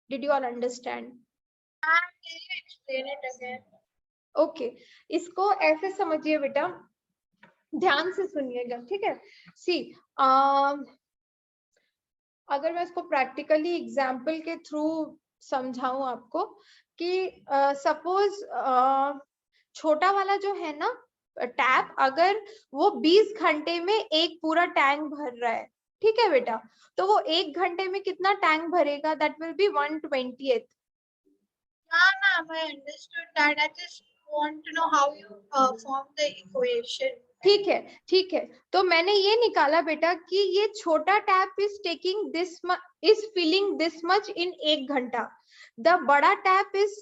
did you all understand? Can you explain it again? okay, इसको ऐसे समझिए बेटा, ध्यान से सुनिएगा। ठीक है, सी अगर मैं इसको प्रैक्टिकली एग्जाम्पल के थ्रू समझाऊं आपको कि सपोज छोटा वाला जो है ना टैप, अगर वो 20 घंटे में एक पूरा टैंक भर रहा है, ठीक है बेटा, तो वो 1 घंटे में कितना टैंक भरेगा, that will B 1/20th। Ma'am, I understood that. I just want to know how you form the equation. ठीक है, ठीक है, तो मैंने ये निकाला बेटा कि ये छोटा tap is taking this is filling this much in 1 घंटा, द बड़ा tap is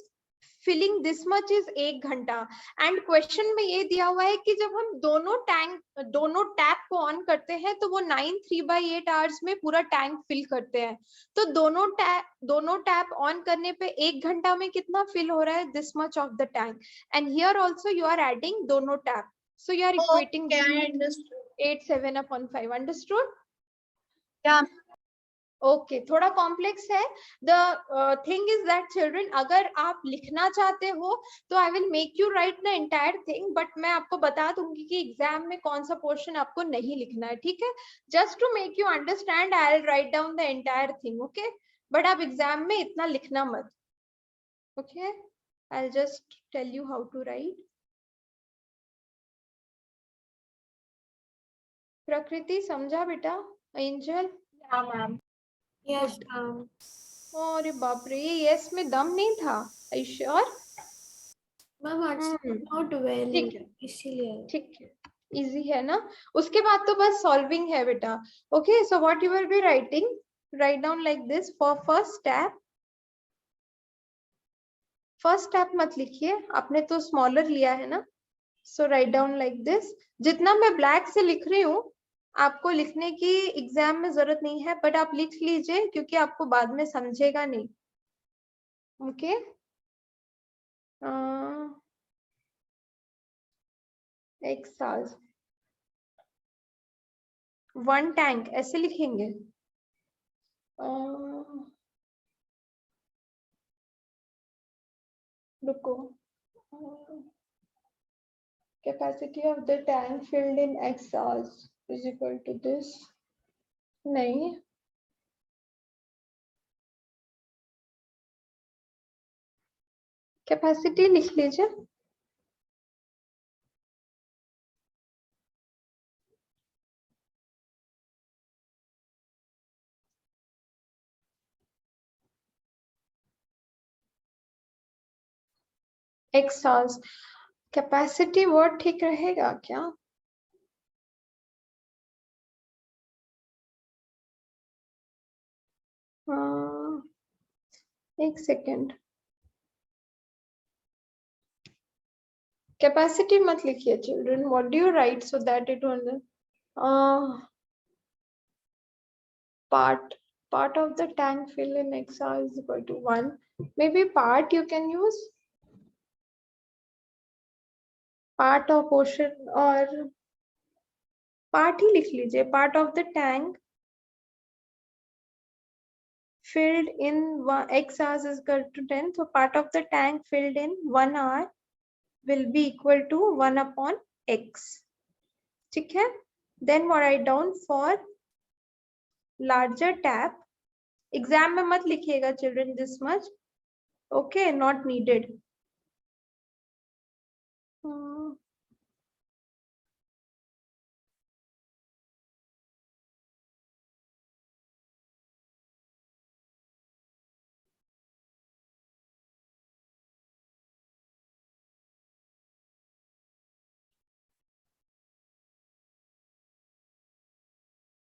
filling this much is 1 घंटा। एंड क्वेश्चन में ये दिया हुआ है कि जब हम दोनों टैप को ऑन करते हैं तो वो 9/3/8 आवर्स में पूरा टैंक फिल करते हैं। तो दोनों टैप ऑन करने पे 1 घंटा में कितना फिल हो रहा है, this much of the tank. And here also you are adding दोनों tap, so you are equating okay, I understood. 8 7 upon 5, understood? Yeah. okay, थोड़ा कॉम्प्लेक्स है। the thing is that children, अगर आप लिखना चाहते हो तो I will make you write the entire thing, but मैं आपको बता दूंगी कि एग्जाम में कौन सा पोर्शन आपको नहीं लिखना है। ठीक है, just to make you understand I will write down the entire thing, okay? but आप एग्जाम में इतना लिखना मत। Okay, I'll just tell you how to write. प्रकृति समझा बेटा? एंजल? Yeah, ma'am. Yes, अरे बाप रे, ये यस में दम नहीं था. Are you sure? ma'am, it's not well. ठीक है, इसीलिए. ठीक है, इजी है ना. उसके बाद तो बस सॉल्विंग है बेटा. Okay, so what you will be writing, write down like this for first step. First step मत लिखिए, आपने तो स्मॉलर लिया है ना. सो राइट डाउन लाइक दिस. जितना मैं ब्लैक से लिख रही हूँ आपको लिखने की एग्जाम में जरूरत नहीं है, बट आप लिख लीजिए क्योंकि आपको बाद में समझेगा नहीं. ओके, एक्साज 1 टैंक ऐसे लिखेंगे. रुको. Capacity of the tank filled in x hours is equal to this. नहीं, कैपेसिटी लिख लीजिए. x hours. कैपेसिटी वर्ड ठीक रहेगा क्या? एक सेकेंड. कैपेसिटी मत लिखिए children. What do you right so that it will part of the tank fill in x hours is equal to 1. Maybe part you can use part or portion, or part ही लिख लीजिए. part of the tank filled in x hours is equal to 10. So part of the tank filled in 1 hour will be equal to 1 upon x. ठीक है. Then write down for larger tap. Exam में मत लिखिएगा children this much. Okay, not needed.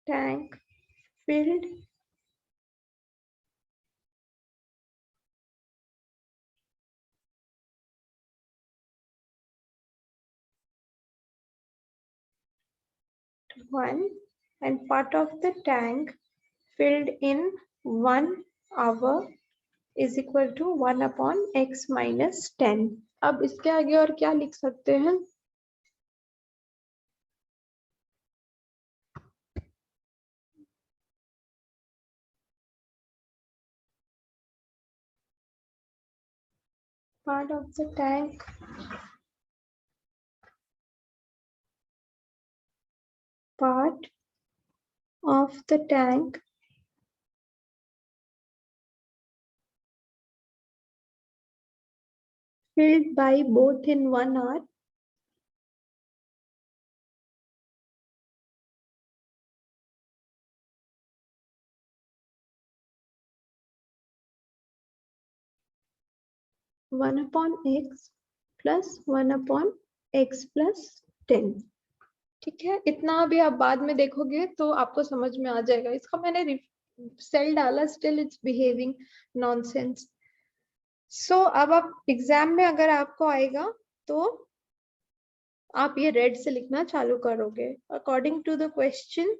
Tank filled one and part of the tank filled in 1 hour is equal to 1 upon x minus 10. अब इसके आगे और क्या लिख सकते हैं? Part of the tank filled by both in 1 hour (1 upon x plus 1 upon x plus 10). ठीक है, इतना अभी आप बाद में देखोगे तो आपको समझ में आ जाएगा. इसका मैंने सेल डाला, स्टिल इट्स बिहेविंग नॉनसेंस. सो अब आप एग्जाम में अगर आपको आएगा तो आप ये रेड से लिखना चालू करोगे. According to the question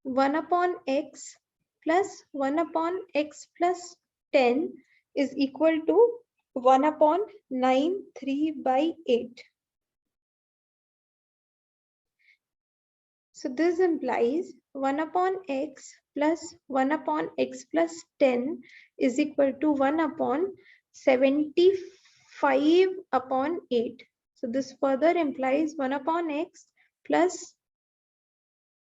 1 upon x plus 1 upon x plus 10 is equal to 1 upon 9 3 by 8. So this implies 1 upon x plus 1 upon x plus 10 is equal to 1 upon 75 upon 8. So this further implies 1 upon x plus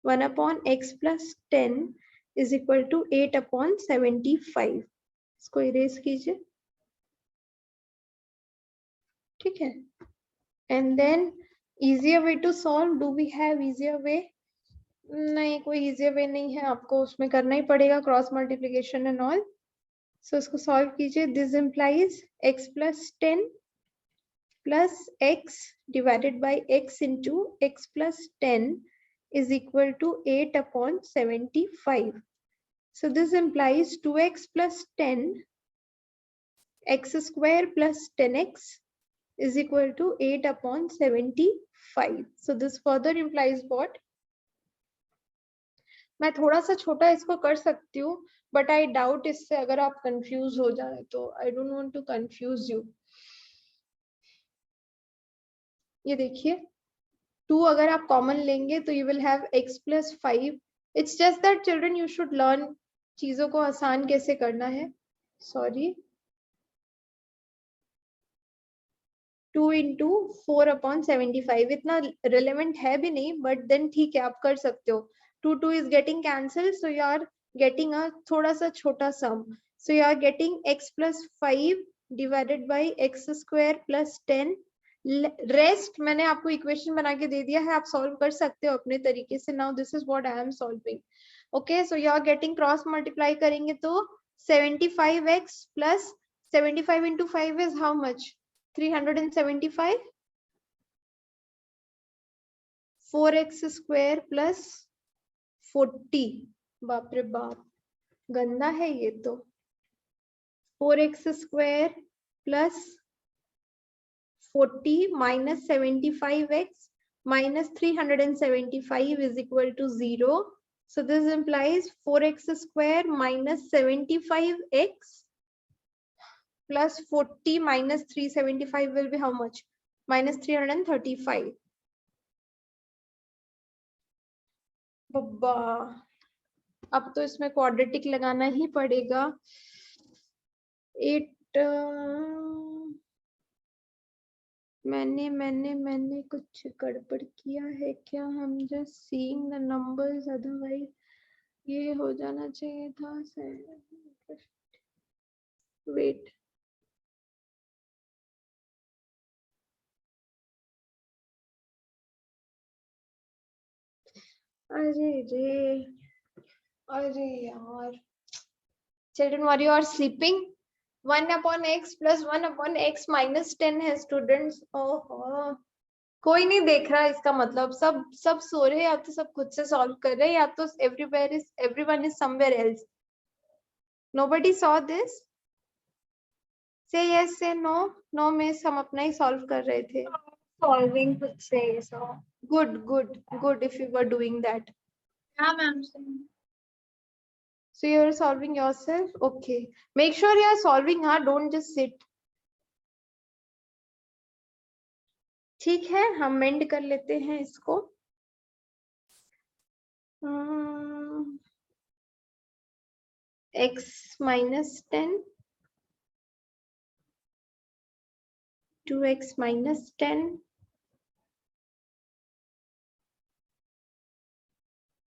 1 upon x plus 10 is equal to 8 upon 75. इसको erase कीजिए, ठीक है। And then easier way to solve, do we have easier way? नहीं, कोई easier way नहीं है, आपको उसमें करना ही पड़ेगा क्रॉस मल्टीप्लिकेशन एंड ऑल। सो इसको सॉल्व कीजिए। This implies x plus 10 plus x divided by x into x plus 10 is equal to 8 upon 75. So this implies 2x plus 10 x square plus 10x is equal to 8 upon 75. So this further implies what? मैं थोड़ा सा छोटा इसको कर सकती हूँ, but I doubt इससे अगर आप कंफ्यूज हो जाए तो I don't want to confuse you. ये देखिए 2 अगर आप कॉमन लेंगे तो you will have x plus 5. It's just that children you should learn चीजों को आसान कैसे करना है। सॉरी, 2 into 4 upon 75 इतना रिलेवेंट है भी नहीं, बट देन ठीक है आप कर सकते हो। 2 is getting cancelled, so you are getting a थोड़ा सा छोटा sum. So you are getting x plus 5 divided by x square plus 10. Rest मैंने आपको इक्वेशन बना के दे दिया है, आप सॉल्व कर सकते हो अपने तरीके से। Now this is what I am solving. Okay, so you are getting cross multiply करेंगे तो 75x plus 75 into 5 is how much? 375. 4x square plus 40. बाप रे बाप, गंदा है ये तो। 4x square plus 40 minus 75x minus 375 is equal to 0. So this implies 4x square minus 75x plus 40 minus 375 will be how much? Minus 335. बब्बा, अब तो इसमें क्वाड्रेटिक लगाना ही पड़ेगा। 8 मैंने कुछ गड़बड़ किया है क्या? हम just seeing the numbers, otherwise ये हो जाना चाहिए था। वेट, अरे यार, children, while you are sleeping, 1 upon x plus 1 upon x minus 10 है स्टूडेंट्स। ओहो, कोई नहीं देख रहा, इसका मतलब सब सो रहे हैं, या तो सब खुद से सॉल्व कर रहे हैं, या तो everyone is somewhere else. Nobody saw this? Say yes, say no. No miss, हम अपना ही सॉल्व कर रहे थे। Solving खुद से, so Good if you were doing that. Yeah, ma'am. So you're solving yourself? Okay. Make sure you are solving, हाँ, don't just sit. ठीक है, हम मेंड कर लेते हैं इसको। x minus 10, 2x minus 10,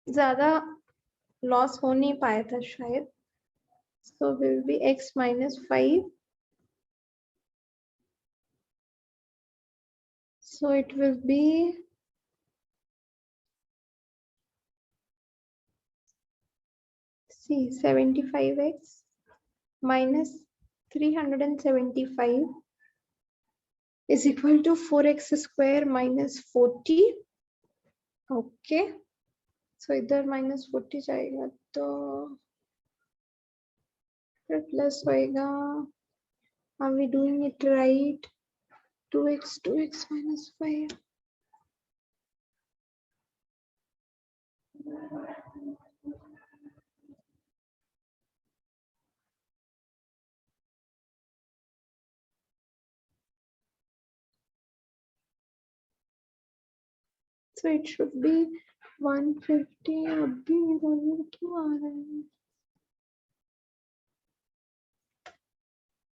ज्यादा लॉस हो नहीं पाया था शायद। So will be x minus 5. So it will be see 75x minus 375 is equal to 4x square minus 40. Okay, so इधर minus 40 जाएगा तो फिर प्लस होएगा। Are we doing it right? 2x minus 5. So it should be 150. अभी इधर क्यों आ रहा है?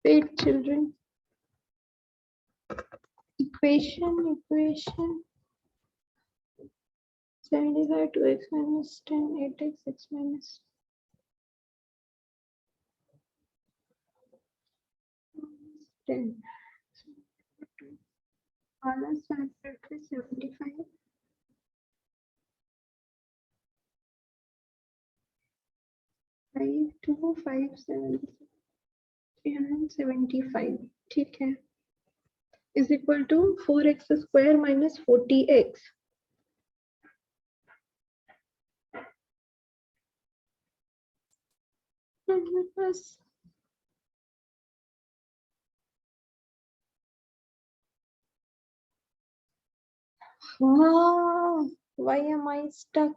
Wait, children. Equation 75 2x minus 10 8x x minus 10. All start with 75. 5, 2, 5, 7, 375. ठीक है. Is equal to 4x square minus 40x. बस. Why am I stuck?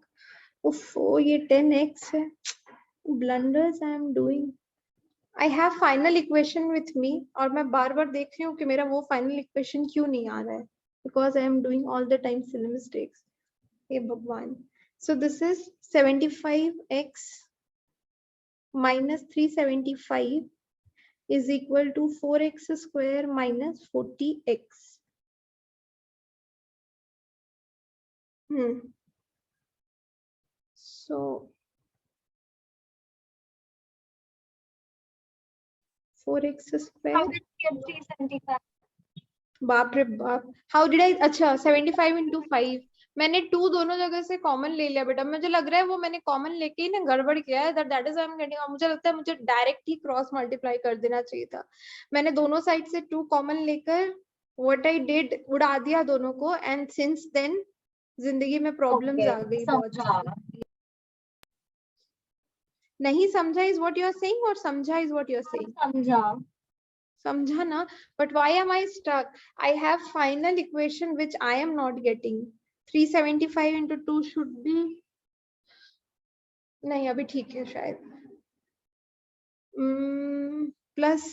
Oh, ये 10x है. Blunders I am doing. I have final equation with me और मैं बार बार देख रही हूँ कि मेरा वो final equation क्यों नहीं आ रहा है, because I am doing all the time silly mistakes. हे भगवान. So this is 75x minus 375 is equal to 4x square minus 40x. So 4x square. How did you get 375? बाप रे बाप. How did I? अच्छा 75 into 5. मैंने 2 दोनों जगह से common ले लिया बेटा. मुझे लग रहा है वो मैंने कॉमन लेके ही ना गड़बड़ किया है. That is why I'm getting. मुझे लगता है मुझे डायरेक्ट ही क्रॉस मल्टीप्लाई कर देना चाहिए था. मैंने दोनों साइड से 2 कॉमन लेकर what I did उड़ा दिया दोनों को, and since then जिंदगी में प्रॉब्लम्स आ गई बहुत सारी. नहीं समझा is what you are saying or समझा is what you are saying? समझा. समझा ना. But why am I stuck? I have final equation which I am not getting. 375 into 2 should be. नहीं अभी ठीक है शायद. प्लस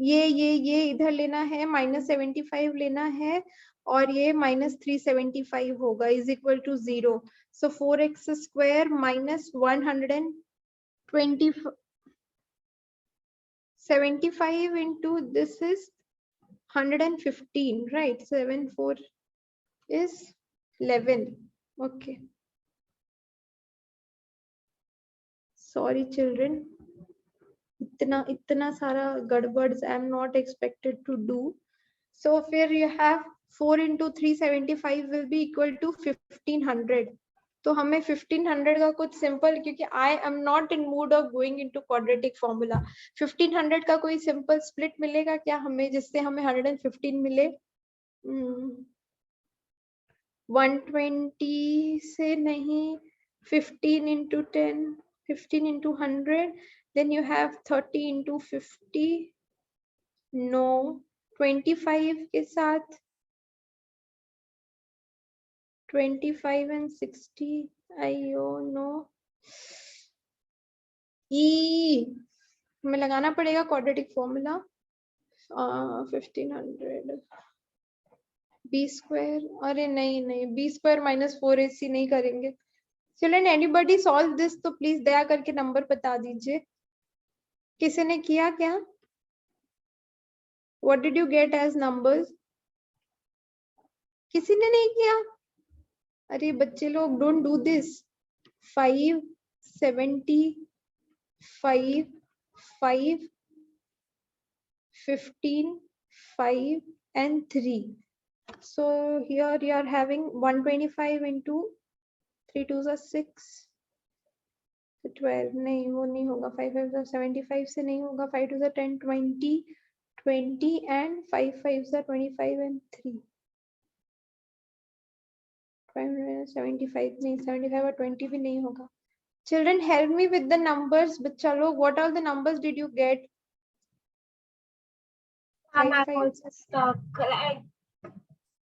ये इधर लेना है, -75 लेना है और ये -375 होगा is equal to 0. So 4x square minus 120. 75 into this is 115, right? 7 4 is 11. Okay. Sorry children. इतना सारा गड़बड़s I am not expected to do. So here you have 4 into 375 will be equal to 1500. तो हमें 1500 का कुछ सिंपल, क्योंकि I am not in mood of going into quadratic formula. 1500 का कोई simple split मिलेगा क्या हमें, जिससे हमें 115 मिले? 120 से नहीं. 15 into 10, 15 into 100, then you have 30 into 50. No. 25 के साथ 25 and 60. No. हमें लगाना पड़ेगा क्वाड्रेटिक फॉर्मूला. 1500 b square. अरे नहीं b square minus 4ac नहीं करेंगे. Children, anybody solve this? तो प्लीज दया करके नंबर बता दीजिए. किसी ने किया क्या? What did you get as numbers? किसी ने नहीं किया? अरे बच्चे लोग, don't do this. 5, 70, 5, 5, 15, 5 and 3. So here you are having 125 into 3 2s are 6. 12. नहीं वो नहीं होगा. 5 5s are 75 से नहीं होगा. 5 2s are 10, 20, 20 and 5 5s are 25 and 3. 575 नहीं, 75 और 20 भी नहीं होगा. Children, help me with the numbers. बच्चा लोग, what all the numbers did you get? I'm also stuck.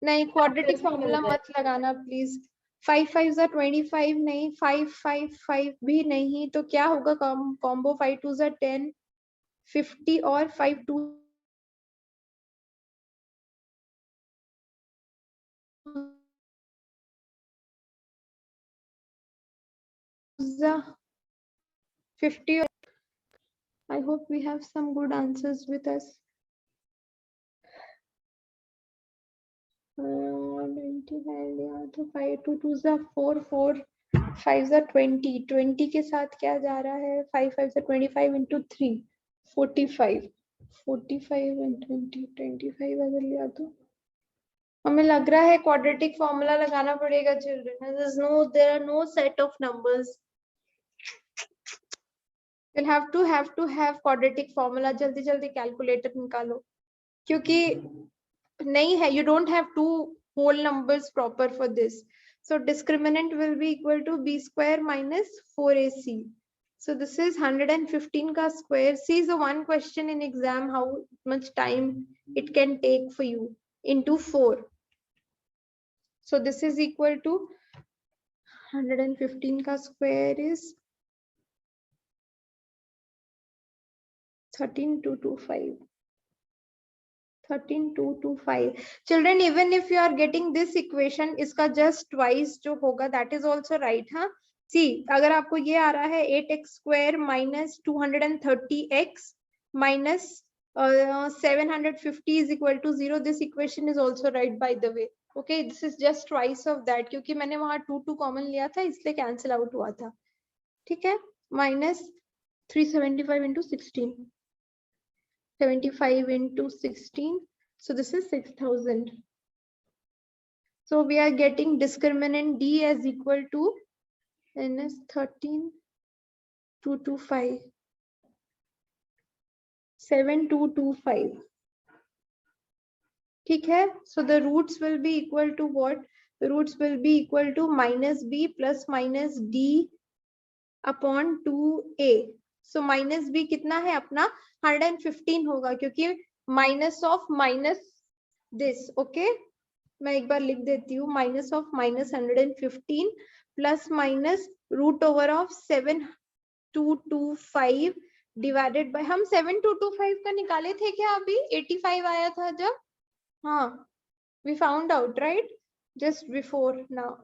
नहीं, quadratic formula मत लगाना please. 5 5s are 25 नहीं, 5 5 5 भी नहीं, तो क्या होगा combo? 5 2s are 10, 50 और 5 2 50. I hope we have some good answers with us. 20 5 2 2s are 4 4 5s are 20. 20 के साथ क्या जा रहा है? 5 5s are 25 into 3 45. 45 and 20, 25 अगर लिया तो हमें लग रहा है क्वाड्रेटिक फॉर्मूला लगाना पड़ेगा children. there are no set of numbers. You'll have to have quadratic formula. जल्दी जल्दी कैलकुलेटर निकालो क्योंकि नहीं है, you don't have two whole numbers proper for this. So discriminant will be equal to b square minus 4ac. So this is 115 ka square. See, so one question in exam, how much time it can take for you into 4. So this is equal to 115 ka square is 13225. 13225. Children, even if you are getting this equation, इसका just twice जो होगा, that is also right, हाँ. See, अगर आपको ये आ रहा है 8x square minus 230x minus 750 is equal to 0. This equation is also right, by the way. Okay, this is just twice of that क्योंकि मैंने वहाँ 2 common लिया था इसलिए cancel out हुआ था. ठीक है, minus 375 into 16. 75 into 16, so this is 6000. So we are getting discriminant D as equal to n is 13225, 7225. ठीक है, so the roots will be equal to what? The roots will be equal to minus b plus minus d upon 2a. So minus b कितना है अपना 115 होगा क्योंकि minus of minus this. Okay, मैं एक बार लिख देती हूँ, minus of minus 115 plus minus root over of 7225 divided by, हम 7225 का निकाले थे क्या अभी? 85 आया था जब, हाँ, we found out right just before. Now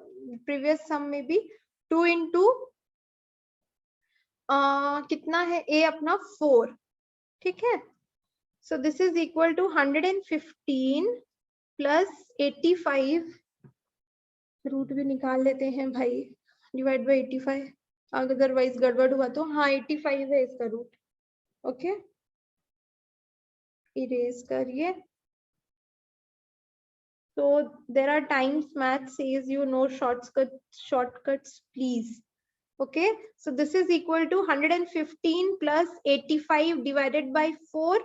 previous sum में भी 2 into कितना है a अपना 4. ठीक है, so this is equal to 115 plus 85. Root भी निकाल लेते हैं भाई, डिवाइड बाय 85, अदरवाइज गड़बड़ हुआ तो. हाँ 85 है इसका रूट. ओके, इरेज करिए. So there are times math says you know shortcuts please. Okay, so this is equal to 115 plus 85 divided by 4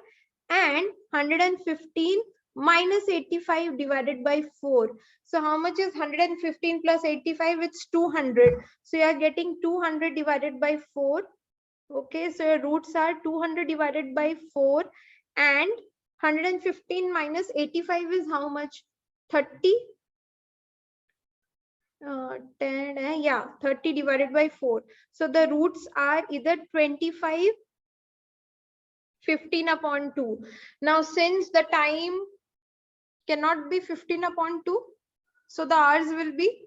and 115 minus 85 divided by 4. So how much is 115 plus 85? It's 200. So you are getting 200 divided by 4. Okay, so your roots are 200 divided by 4 and 115 minus 85 is how much? 30. 10, yeah, 30 divided by 4. So the roots are either 25, 15 upon 2. Now since the time cannot be 15 upon 2, so the hours will be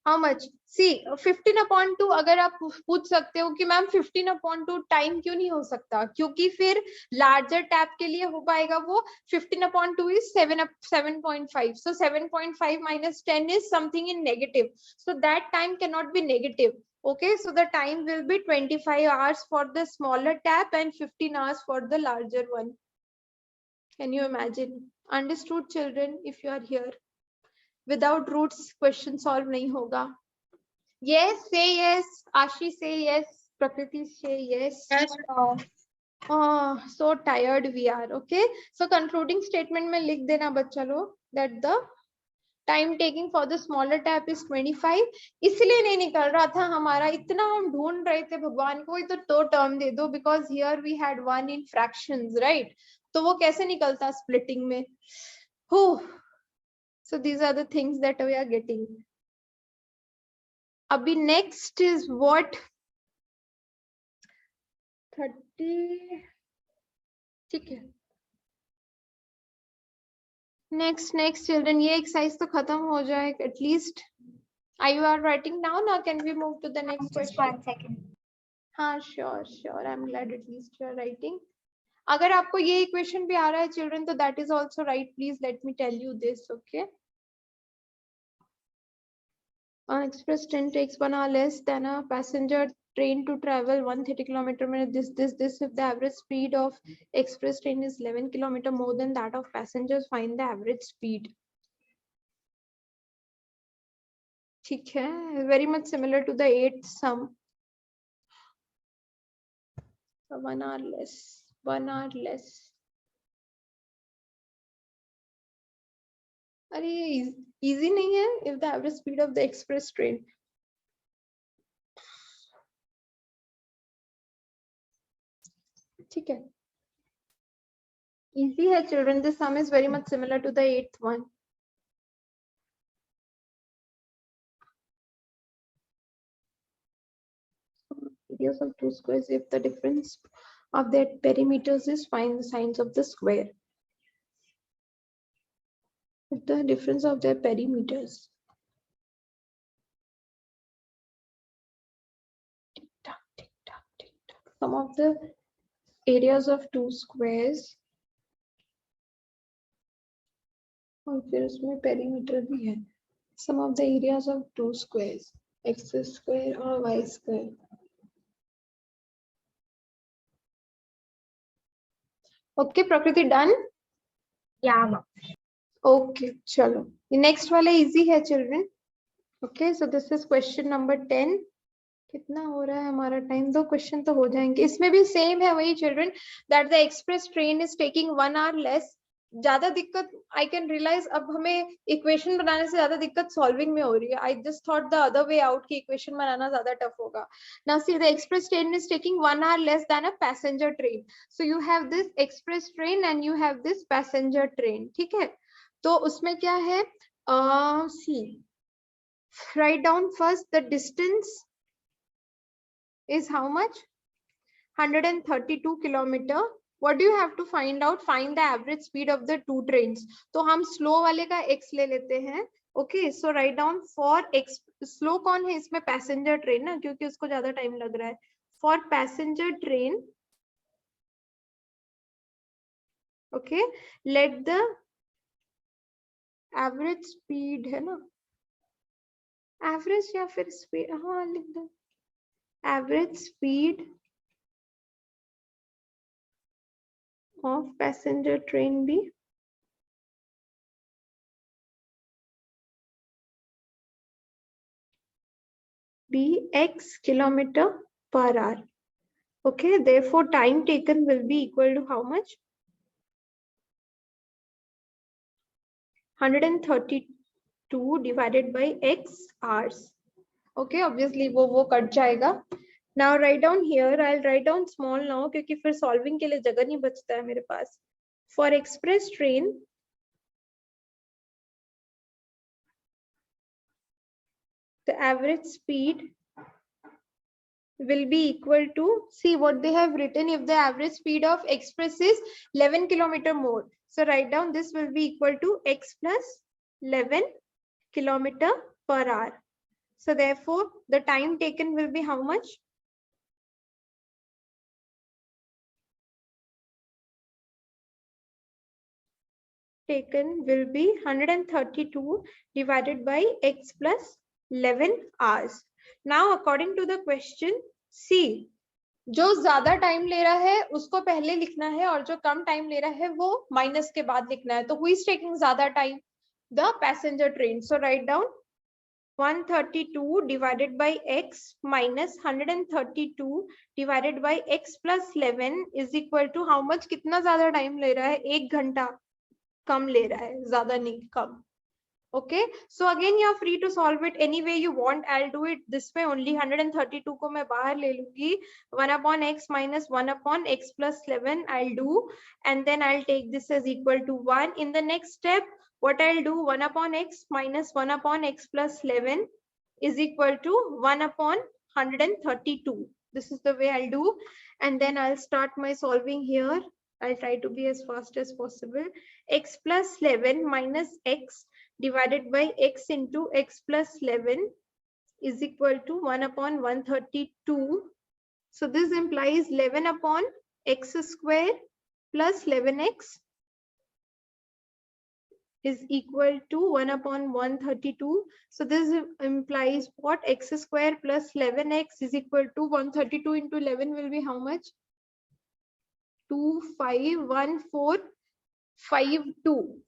how much? See, 15 upon 2 अगर आप पूछ सकते हो कि ma'am 15 upon 2 time क्यों नहीं हो सकता, क्योंकि फिर लार्जर टैप के लिए हो पाएगा वो 15 upon 2 is 7.5. So 7.5 minus 10 is something in negative. So that time cannot be negative. Okay, so the time will be 25 hours for the smaller tap and 15 hours for the larger one. Can you imagine? Understood, children, if you are here? Without roots question solve nahi hoga. Yes, say yes. Ashi, say yes. Prakriti, say yes. Yes. Oh, so tired we are. Okay, so concluding statement में लिख देना बच्चा लोग that the time taking for the smaller tap is 25. इसलिए नहीं निकल रहा था हमारा, इतना हम ढूंढ रहे थे भगवान को तो 2 term दे दो, because here we had 1 in fractions, right? तो वो कैसे निकलता splitting में? So these are the things that we are getting. Abhi next is what? 30. ठीक है. Next children, ये exercise तो खत्म हो जाए at least. Are you are writing now? Now can we move to the next Just question? 1 second. हाँ, sure. I'm glad at least you are writing. अगर आपको ये equation भी आ रहा है children, तो that is also right. Please let me tell you this, okay? An express train takes 1 hour less than a passenger train to travel 130 km/h, this, if the average speed of express train is 11 km more than that of passengers, find the average speed. ठीक है, very much similar to the 8th sum. 1 hour less, 1 hour less. अरे easy नहीं है, if the average speed of the express train. ठीक है, easy है children. This sum is very much similar to the 8th one. Areas of two squares, if the difference of their perimeters is, find the sides of the square. If the difference of their perimeters. Tick tock, tick tock, tick tock. Some of the areas of two squares. और फिर उसमें perimeter भी है. Some of the areas of two squares, x square or y square. Okay, Prakriti, done? Yeah, ma'am. Okay, chalo. The next वाला easy है children. Okay, so this is question number 10. कितना हो रहा है हमारा टाइम? 2 क्वेश्चन तो हो जाएंगे. इसमें भी सेम है वही children, that the express train is taking 1 hour less. ज्यादा दिक्कत आई कैन रियलाइज, अब हमें इक्वेशन बनाने से ज्यादा दिक्कत सॉल्विंग में हो रही है. I just thought the other way out कि इक्वेशन बनाना ज्यादा टफ होगा. Now see the express train is taking 1 hour less than a passenger train. So you have this express train and you have this passenger train. ठीक है, तो उसमें क्या है, see write down first the distance is how much? 132 kilometer. What do you have to find out? Find the average speed of the two trains. तो हम slow वाले का x ले लेते हैं. Okay, so write down for x. Slow कौन है इसमें? Passenger train ना, क्योंकि उसको ज्यादा time लग रहा है. For passenger train, okay, let the average speed है ना, average या फिर speed, हाँ लिख दो. Average speed of passenger train be x km/h. Okay, therefore time taken will be equal to how much? 132 divided by x hours. Okay, obviously वो cut जाएगा. Now write down here, I'll write down small now क्योंकि फिर solving के लिए जगह नहीं बचता है मेरे पास. For express train, the average speed will be equal to, see what they have written, if the average speed of express is 11 km more. So write down this will be equal to x plus 11 km/h. So therefore the time taken will be how much? Taken will be 132 divided by x plus 11 hours. Now according to the question, see, जो ज्यादा time ले रहा है उसको पहले लिखना है और जो कम टाइम ले रहा है वो माइनस के बाद लिखना है. तो who is taking ज्यादा time? The passenger train. So write down 132 divided by x minus 132 divided by x plus 11 is equal to how much? कितना ज्यादा टाइम ले रहा है? 1 घंटा. कम ले रहा है, ज्यादा नहीं, कम. Okay, so again you are free to solve it any way you want. I'll do it this way only. 132 को मैं बाहर ले लूंगी. 1 upon x minus 1 upon x plus 11 I'll do, and then I'll take this as equal to 1. In the next step, what I'll do, 1 upon x minus 1 upon x plus 11 is equal to 1 upon 132. This is the way I'll do, and then I'll start my solving here. I'll try to be as fast as possible. X plus 11 minus x divided by x into x plus 11 is equal to 1 upon 132. So this implies 11 upon x square plus 11x is equal to 1 upon 132. So this implies what? X square plus 11x is equal to 132 into 11 will be how much? 251,452.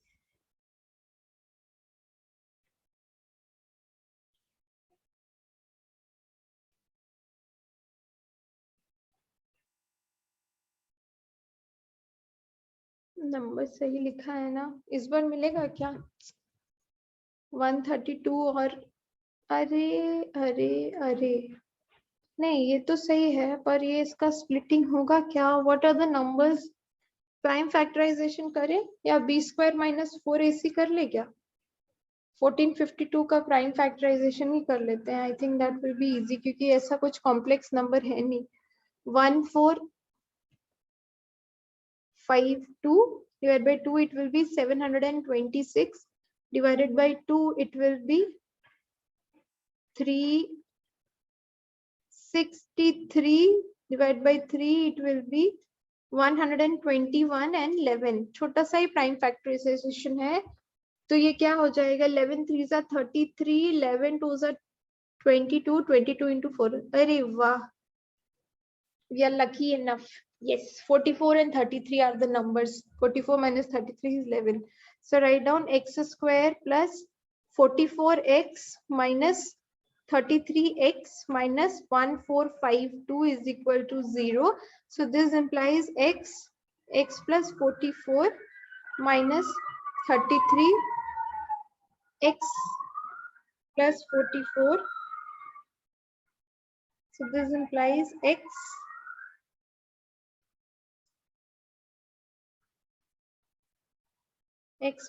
Number सही लिखा है ना? इस बार मिलेगा क्या? 132 और अरे अरे अरे नहीं, ये तो सही है, पर ये इसका स्प्लिटिंग होगा क्या? What are the numbers? Prime factorization करें या बी स्क्वायर माइनस 4ac कर ले क्या? 1452 का प्राइम फैक्टराइजेशन ही कर लेते हैं. I think that will be easy, क्योंकि ऐसा कुछ कॉम्प्लेक्स नंबर है नहीं. 1452 divided by 2 it will be 726, divided by 2 it will be 363, divided by 3 it will be 121 and 11. छोटा सा ही प्राइम फैक्टराइजेशन है, तो ये क्या हो जाएगा? 11 3 जा 33, 11 2 जा 22, 22 into 4. अरे वाह, we are lucky enough. Yes, 44 and 33 are the numbers. 44 minus 33 is 11. So write down x square plus 44x minus 33x minus 1452 is equal to 0. So this implies x plus 44 minus 33 x plus 44. So this implies x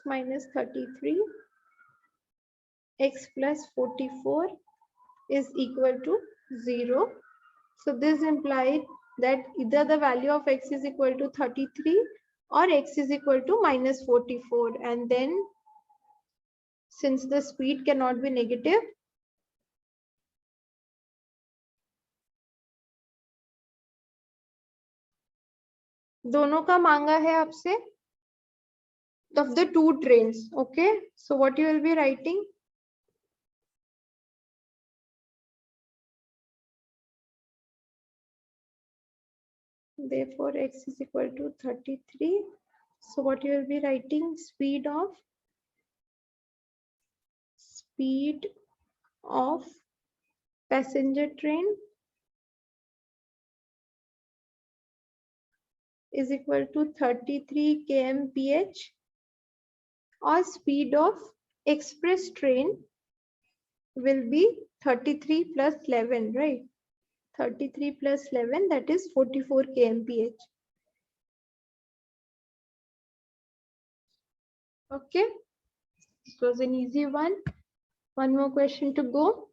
minus 33 x plus 44 is equal to 0. So this implied that either the value of x is equal to 33 or x is equal to minus 44, and then since the speed cannot be negative, दोनों का मांगा है आपसे, of the two trains. Okay, so what you will be writing? Therefore x is equal to 33. So what you will be writing? Speed of passenger train is equal to 33 kmph, or speed of express train will be 33 plus 11, right? 33 plus 11, that is 44 kmph. Okay, this was an easy one. One more question to go.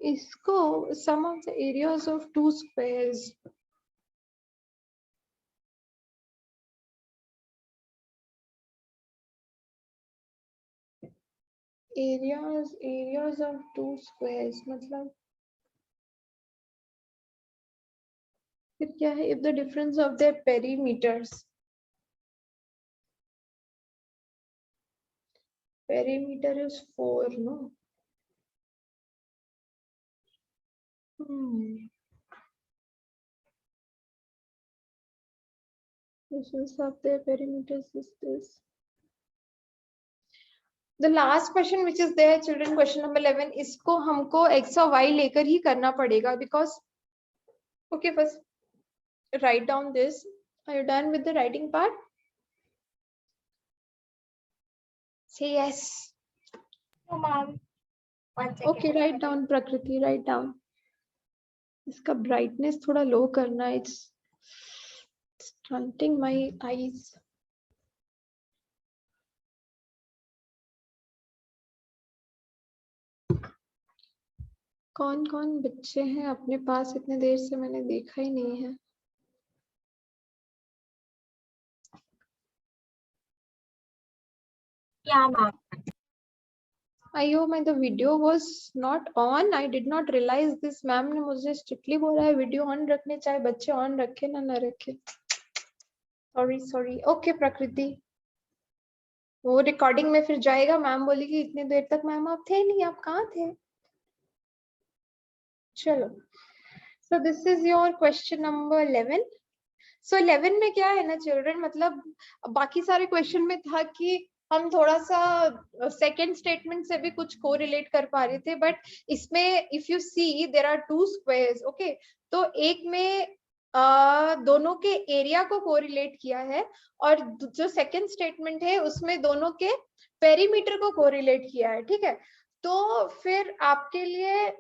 Isko, sum of the areas of two squares. Areas of two squares, मतलब फिर क्या है? If the difference of their perimeters is 4, no? This is of their perimeters is this. The last question which is there, children, question number 11, इसको हमको x और y लेकर ही करना पड़ेगा, because okay, first write down this. Are you done with the writing part? Say yes. No, ma'am. 1 second. Okay, write down, Prakriti, write down. इसका brightness थोड़ा low करना, it's stunting my eyes. कौन कौन बच्चे हैं अपने पास? इतने देर से मैंने देखा ही नहीं है. Yeah, ma'am. अयो मैं the video was not on, I did not realize this. Ma'am ने मुझे स्ट्रिक्टली बोला है वीडियो ऑन रखने, चाहे बच्चे ऑन रखे ना रखे। Sorry sorry. ओके प्रकृति, वो रिकॉर्डिंग में फिर जाएगा, मैम बोलेगी इतनी देर तक मैम आप थे नहीं, आप कहाँ थे। चलो, सो this is your question number 11। सो 11 में क्या है ना चिल्ड्रन, मतलब बाकी सारे क्वेश्चन में था कि हम थोड़ा सा सेकेंड स्टेटमेंट से भी कुछ को रिलेट कर पा रहे थे, बट इसमें if you see there are two squares, okay. तो एक में दोनों के एरिया को कोरिलेट किया है, और जो सेकंड स्टेटमेंट है उसमें दोनों के पेरीमीटर को कोरिलेट किया है, ठीक है। तो फिर आपके लिए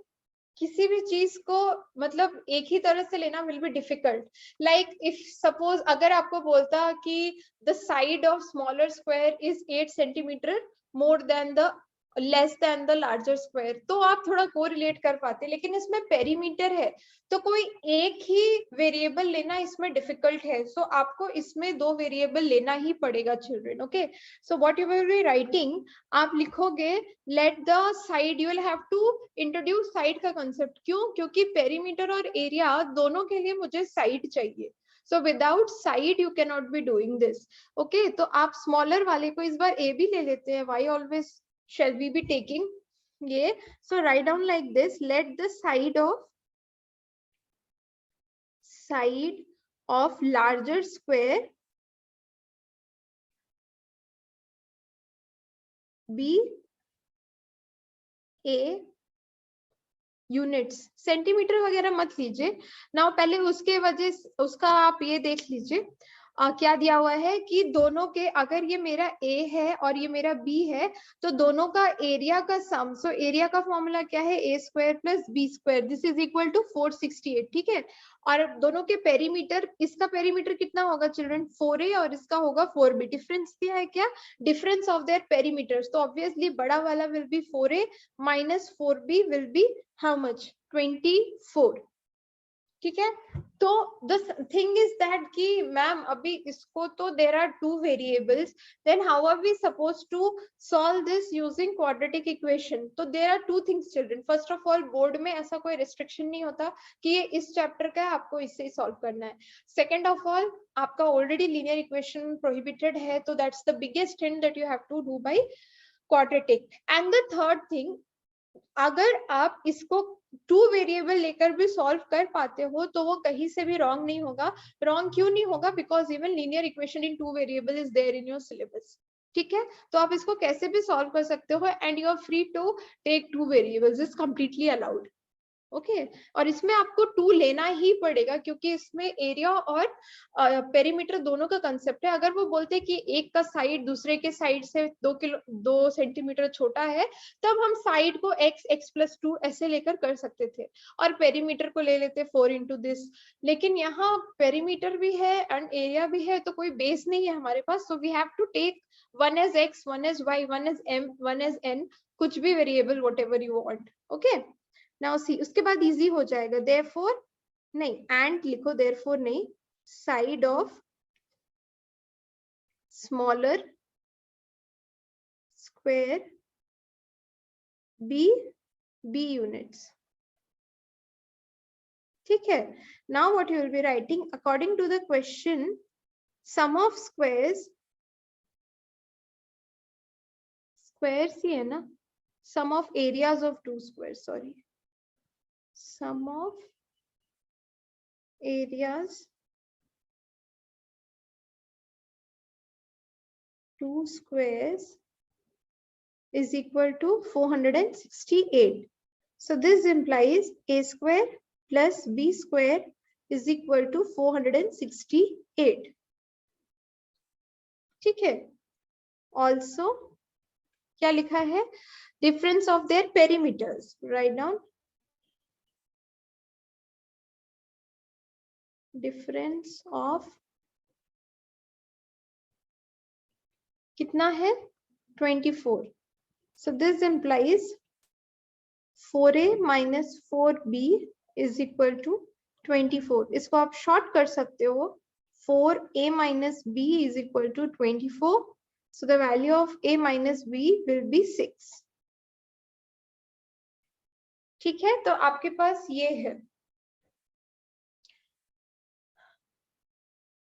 किसी भी चीज को मतलब एक ही तरह से लेना will be difficult. Like if suppose अगर आपको बोलता कि the side of smaller square is 8 centimetre more than the less than the larger square, तो आप थोड़ा कोरिलेट कर पाते, लेकिन इसमें पेरीमीटर है तो कोई एक ही वेरिएबल लेना इसमें डिफिकल्ट है। सो आपको इसमें दो वेरिएबल लेना ही पड़ेगा children, okay. So what you will be writing, आप लिखोगे let the side, you will have to introduce side का कंसेप्ट। क्यों? क्योंकि पेरीमीटर और एरिया दोनों के लिए मुझे साइड चाहिए। So without side you cannot be doing this, okay। तो आप स्मॉलर वाले को इस बार a भी ले लेते हैं, why always shall we be taking ये। So write down like this, let the side of larger square be a units. Centimetre वगैरह मत लीजिए ना, पहले उसके वजह उसका आप ये देख लीजिए क्या दिया हुआ है कि दोनों के, अगर ये मेरा A है और ये मेरा B है तो दोनों का एरिया का सम, सो एरिया का फॉर्मूला क्या है, A square plus B square, this is equal to 468, ठीक है। और दोनों के पेरीमीटर, इसका पेरीमीटर कितना होगा चिल्ड्रन 4A और इसका होगा 4B। डिफरेंस दिया है क्या, डिफरेंस ऑफ देयर पेरीमीटर्स, तो ऑब्वियसली बड़ा वाला will be 4A minus 4B will be how much 24, ठीक है। तो द थिंग इज दैट कि मैम अभी इसको तो there are two variables, then how are we suppose to solve this using quadratic equation. तो there are two things children, first of all board में ऐसा कोई रिस्ट्रिक्शन नहीं होता कि ये इस चैप्टर का है आपको इससे ही सॉल्व करना है। सेकेंड ऑफ ऑल आपका ऑलरेडी लीनियर इक्वेशन प्रोहिबिटेड है, तो that's the biggest hint that you have to do by quadratic. And the third thing, अगर आप इसको टू वेरिएबल लेकर भी सॉल्व कर पाते हो तो वो कहीं से भी रॉन्ग नहीं होगा। रॉन्ग क्यों नहीं होगा, because even linear equation in two variable is there in your syllabus, ठीक है। तो आप इसको कैसे भी सॉल्व कर सकते हो and you are free to take two variables, is completely allowed, okay. और इसमें आपको टू लेना ही पड़ेगा क्योंकि इसमें एरिया और पेरीमीटर दोनों का कंसेप्ट है। अगर वो बोलते कि एक का साइड दूसरे के साइड से 2 सेंटीमीटर छोटा है, तब हम साइड को x प्लस 2 ऐसे लेकर कर सकते थे और पेरीमीटर को ले लेते 4 इंटू दिस। लेकिन यहाँ पेरीमीटर भी है एंड एरिया भी है, तो कोई बेस नहीं है हमारे पास, so we have to take one as x, one as y, one as m, one as n, कुछ भी variable whatever you want, okay. Now see, उसके बाद इजी हो जाएगा। देयरफॉर नहीं, एंड लिखो, देयरफॉर नहीं, side of smaller square b units, ठीक है। Now what you will be writing, according to the question sum of squares ही है ना, sum of areas of two squares, sorry, sum of areas two squares is equal to 468. So this implies a square plus b square is equal to 468, ठीक है। Also क्या लिखा है, difference of their perimeters, write down difference of कितना है 24. So this implies 4a minus 4b is equal to 24. इसको आप short कर सकते हो, 4a minus b is equal to 24. So the value of a minus b will be 6. ठीक है, तो आपके पास ये है,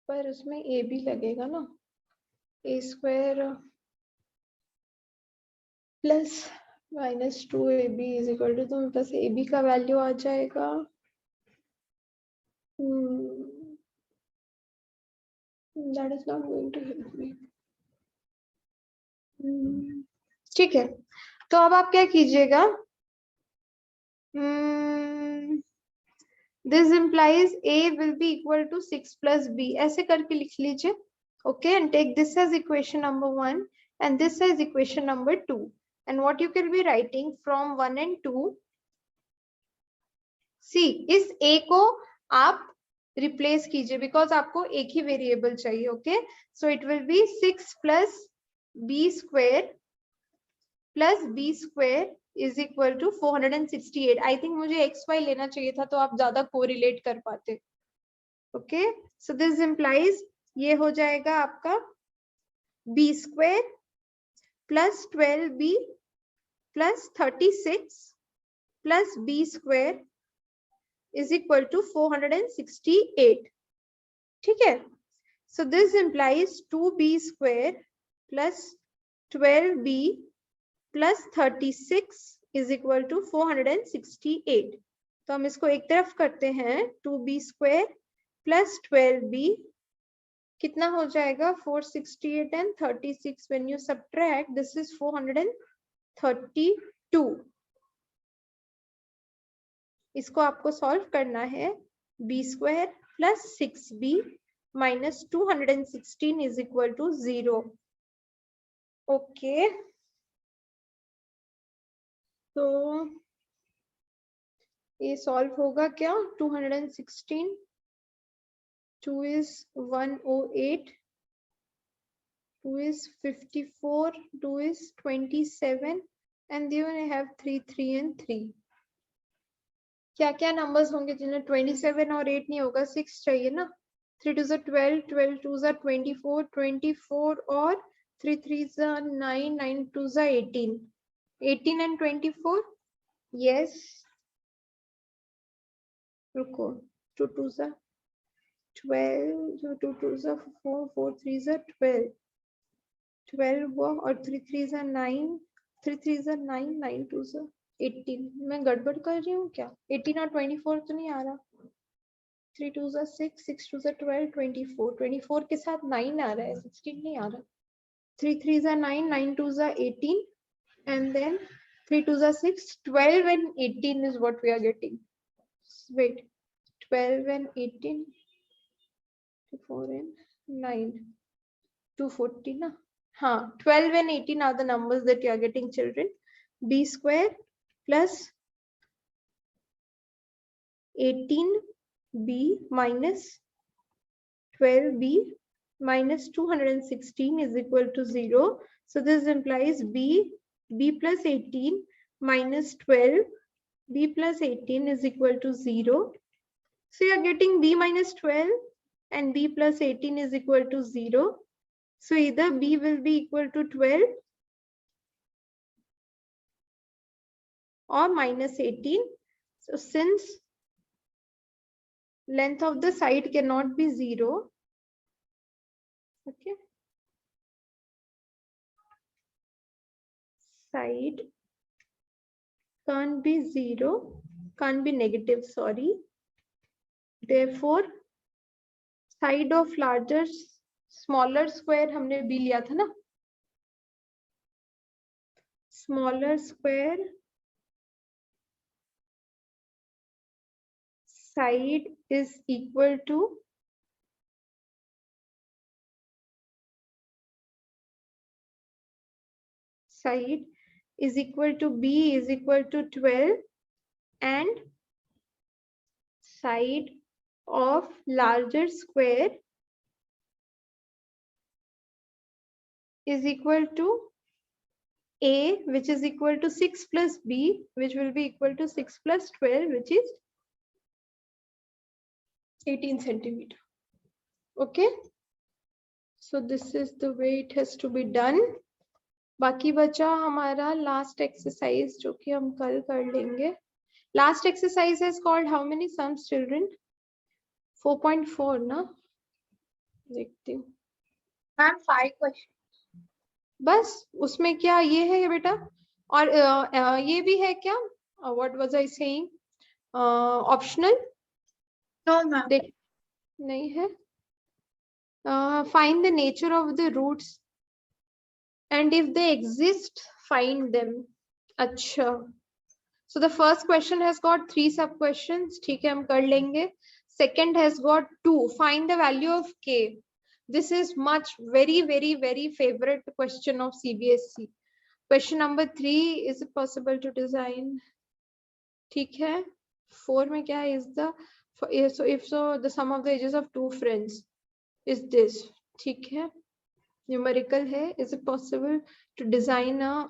पर उसमें ए भी लगेगा ना, a square plus -2ab is equal to, तो मेरे पास ए बी का वैल्यू आ जाएगा that is not going to help me. ठीक है, तो अब आप क्या कीजिएगा, this implies a will be equal to 6 plus b, ऐसे करके लिख लीजिए. Okay, and take this as equation number 1 and this as equation number 2, and what you can be writing from 1 and 2. See, इस a को आप replace कीजिए बिकॉज आपको एक ही वेरिएबल चाहिए. Okay, so it will be 6 plus B square is equal to 468. I think मुझे एक्स वाई लेना चाहिए था तो आप ज्यादा कोरिलेट कर पाते. ओके, सो दिस इम्प्लाइज ये हो जाएगा आपका B square plus 12b plus 36 plus B square is equal to 468. ठीक है, so this implies 2b square plus 12b plus 36 is equal to 468. तो हम इसको एक तरफ करते हैं, 2b square plus 12b कितना हो जाएगा 468 and 36 when you subtract this is 432. इसको आपको सॉल्व करना है, B square plus 6b minus 216 is equal to 0. Okay, तो ये सॉल्व होगा क्या, 216, 2 is 108, 2 is 54, 2 is 27 and then I have 3, 3 and 3. क्या क्या नंबर्स होंगे जिन्हें 27 और 8 नहीं होगा, 6 चाहिए ना. 3 2 is 12, 12 2 is 24, 24 और 3 3 is 9, 9 2 is 18, 18 and 24. yes, रुको, 2 2 is 12, 2 2 is 4, 4 3 is 12, 12 हुआ और 3 3 is 9, 3 3 is 9, 9 2 is 18. मैं गड़बड़ कर रही हूँ क्या, 18 और 24 तो नहीं आ रहा. 3 2 is 6, 6 2 is 12, 24, 24 के साथ 9 आ रहा है, 16 नहीं आ रहा. 3 3 is 9, 9 2 is 18 and then 3 2 is 6, 12 and 18 is what we are getting. Wait, 12 and 18, 4 and 9, 240 na. हाँ, 12 and 18 are the numbers that you are getting, children. B square plus 18b minus 12b minus 216 is equal to 0. So this implies b plus 18 minus 12, b plus 18 is equal to 0. So you are getting b minus 12 and b plus 18 is equal to 0. So either b will be equal to 12 or minus 18. So since length of the side cannot be 0, okay, side can't be 0, can't be negative, sorry. Therefore side of larger smaller square हमने b लिया था ना, smaller square side is equal to b is equal to 12 and side of larger square is equal to a, which is equal to 6 plus b, which will be equal to 6 plus 12, which is 18 centimeter. Okay, so this is the way it has to be done. बाकी बचा हमारा last exercise जो कि हम कल कर लेंगे. Last exercise is called how many sums, children? 4.4 ना? देखती हूँ. Ma'am, 5 questions. बस उसमें क्या ये है बेटा? और ये भी है क्या? What was I saying? Optional? No, ma'am. देख नहीं है. Find the nature of the roots and if they exist, find them. अच्छा. So the first question has got 3 sub questions. ठीक है, हम कर लेंगे. Second has got 2. Find the value of k. This is much very favorite question of CBSE. Question number 3, is it possible to design? ठीक है. 4 में क्या है? Is the so if so the sum of the ages of 2 friends is this. ठीक है. Numerical है. Is it possible to design a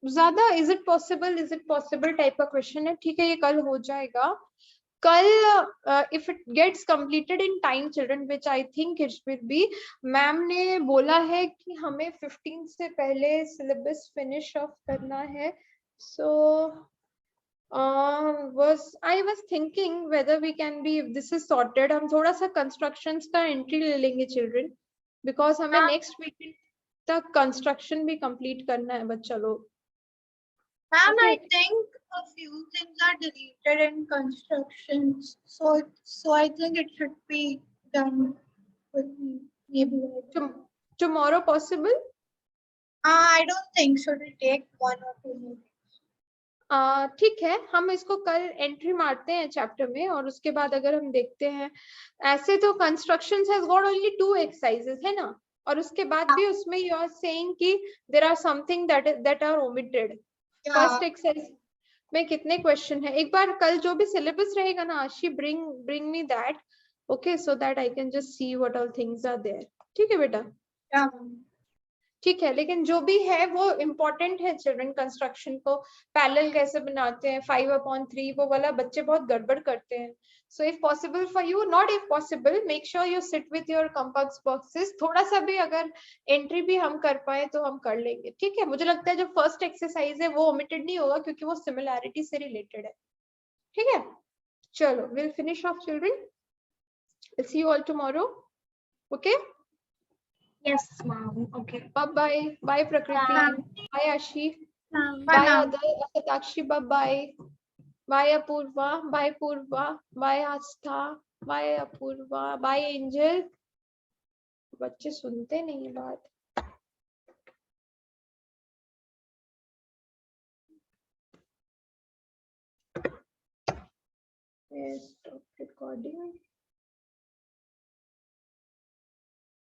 ज्यादा is it possible type का क्वेश्चन है. ठीक है, ये कल हो जाएगा. कल if it gets completed in time children, which I think it will be, ma'am ने बोला है कि हमें 15 से पहले syllabus finish off करना है. So I was thinking whether we can be, if this is sorted, हम थोड़ा सा constructions का entry ले लेंगे children, because हमें next week तक construction भी complete करना है बच्चा लोग. Ma'am, Okay. I think a few things are deleted in constructions, so I think it should be done with maybe. Tomorrow possible? I don't think so. It will take 1 or 2 minutes. ठीक है, हम इसको कल entry मारते हैं chapter में और उसके बाद अगर हम देखते हैं. ऐसे तो constructions has got only 2 exercises है ना, और उसके बाद भी उसमें यू आर सेइंग कि there are something that are omitted. First exercise में कितने क्वेश्चन है? एक बार कल जो भी सिलेबस रहेगा ना Ashi, bring me that, okay, so that I can just see what all things are there. ठीक है बेटा? ठीक है, लेकिन जो भी है वो इम्पोर्टेंट है चिल्ड्रन. कंस्ट्रक्शन को पैरेलल कैसे बनाते हैं, 5/3, वो वाला बच्चे बहुत गड़बड़ करते हैं. So if possible for you, not if possible, make sure you sit with your compass boxes. थोड़ा सा भी अगर एंट्री भी हम कर पाए तो हम कर लेंगे. ठीक है, मुझे लगता है जो फर्स्ट एक्सरसाइज है वो ओमिटेड नहीं होगा क्योंकि वो सिमिलैरिटी से रिलेटेड है. ठीक है, चलो, will finish off children. Will see you all tomorrow. Okay, Yes, ma'am. Okay. bye bye Prakriti, bye Ashi, Bye, bye ma'am. Satakshi, bye Apurva, bye Astha, bye Apurva, bye Angel. बच्चे सुनते नहीं बात. Stop recording.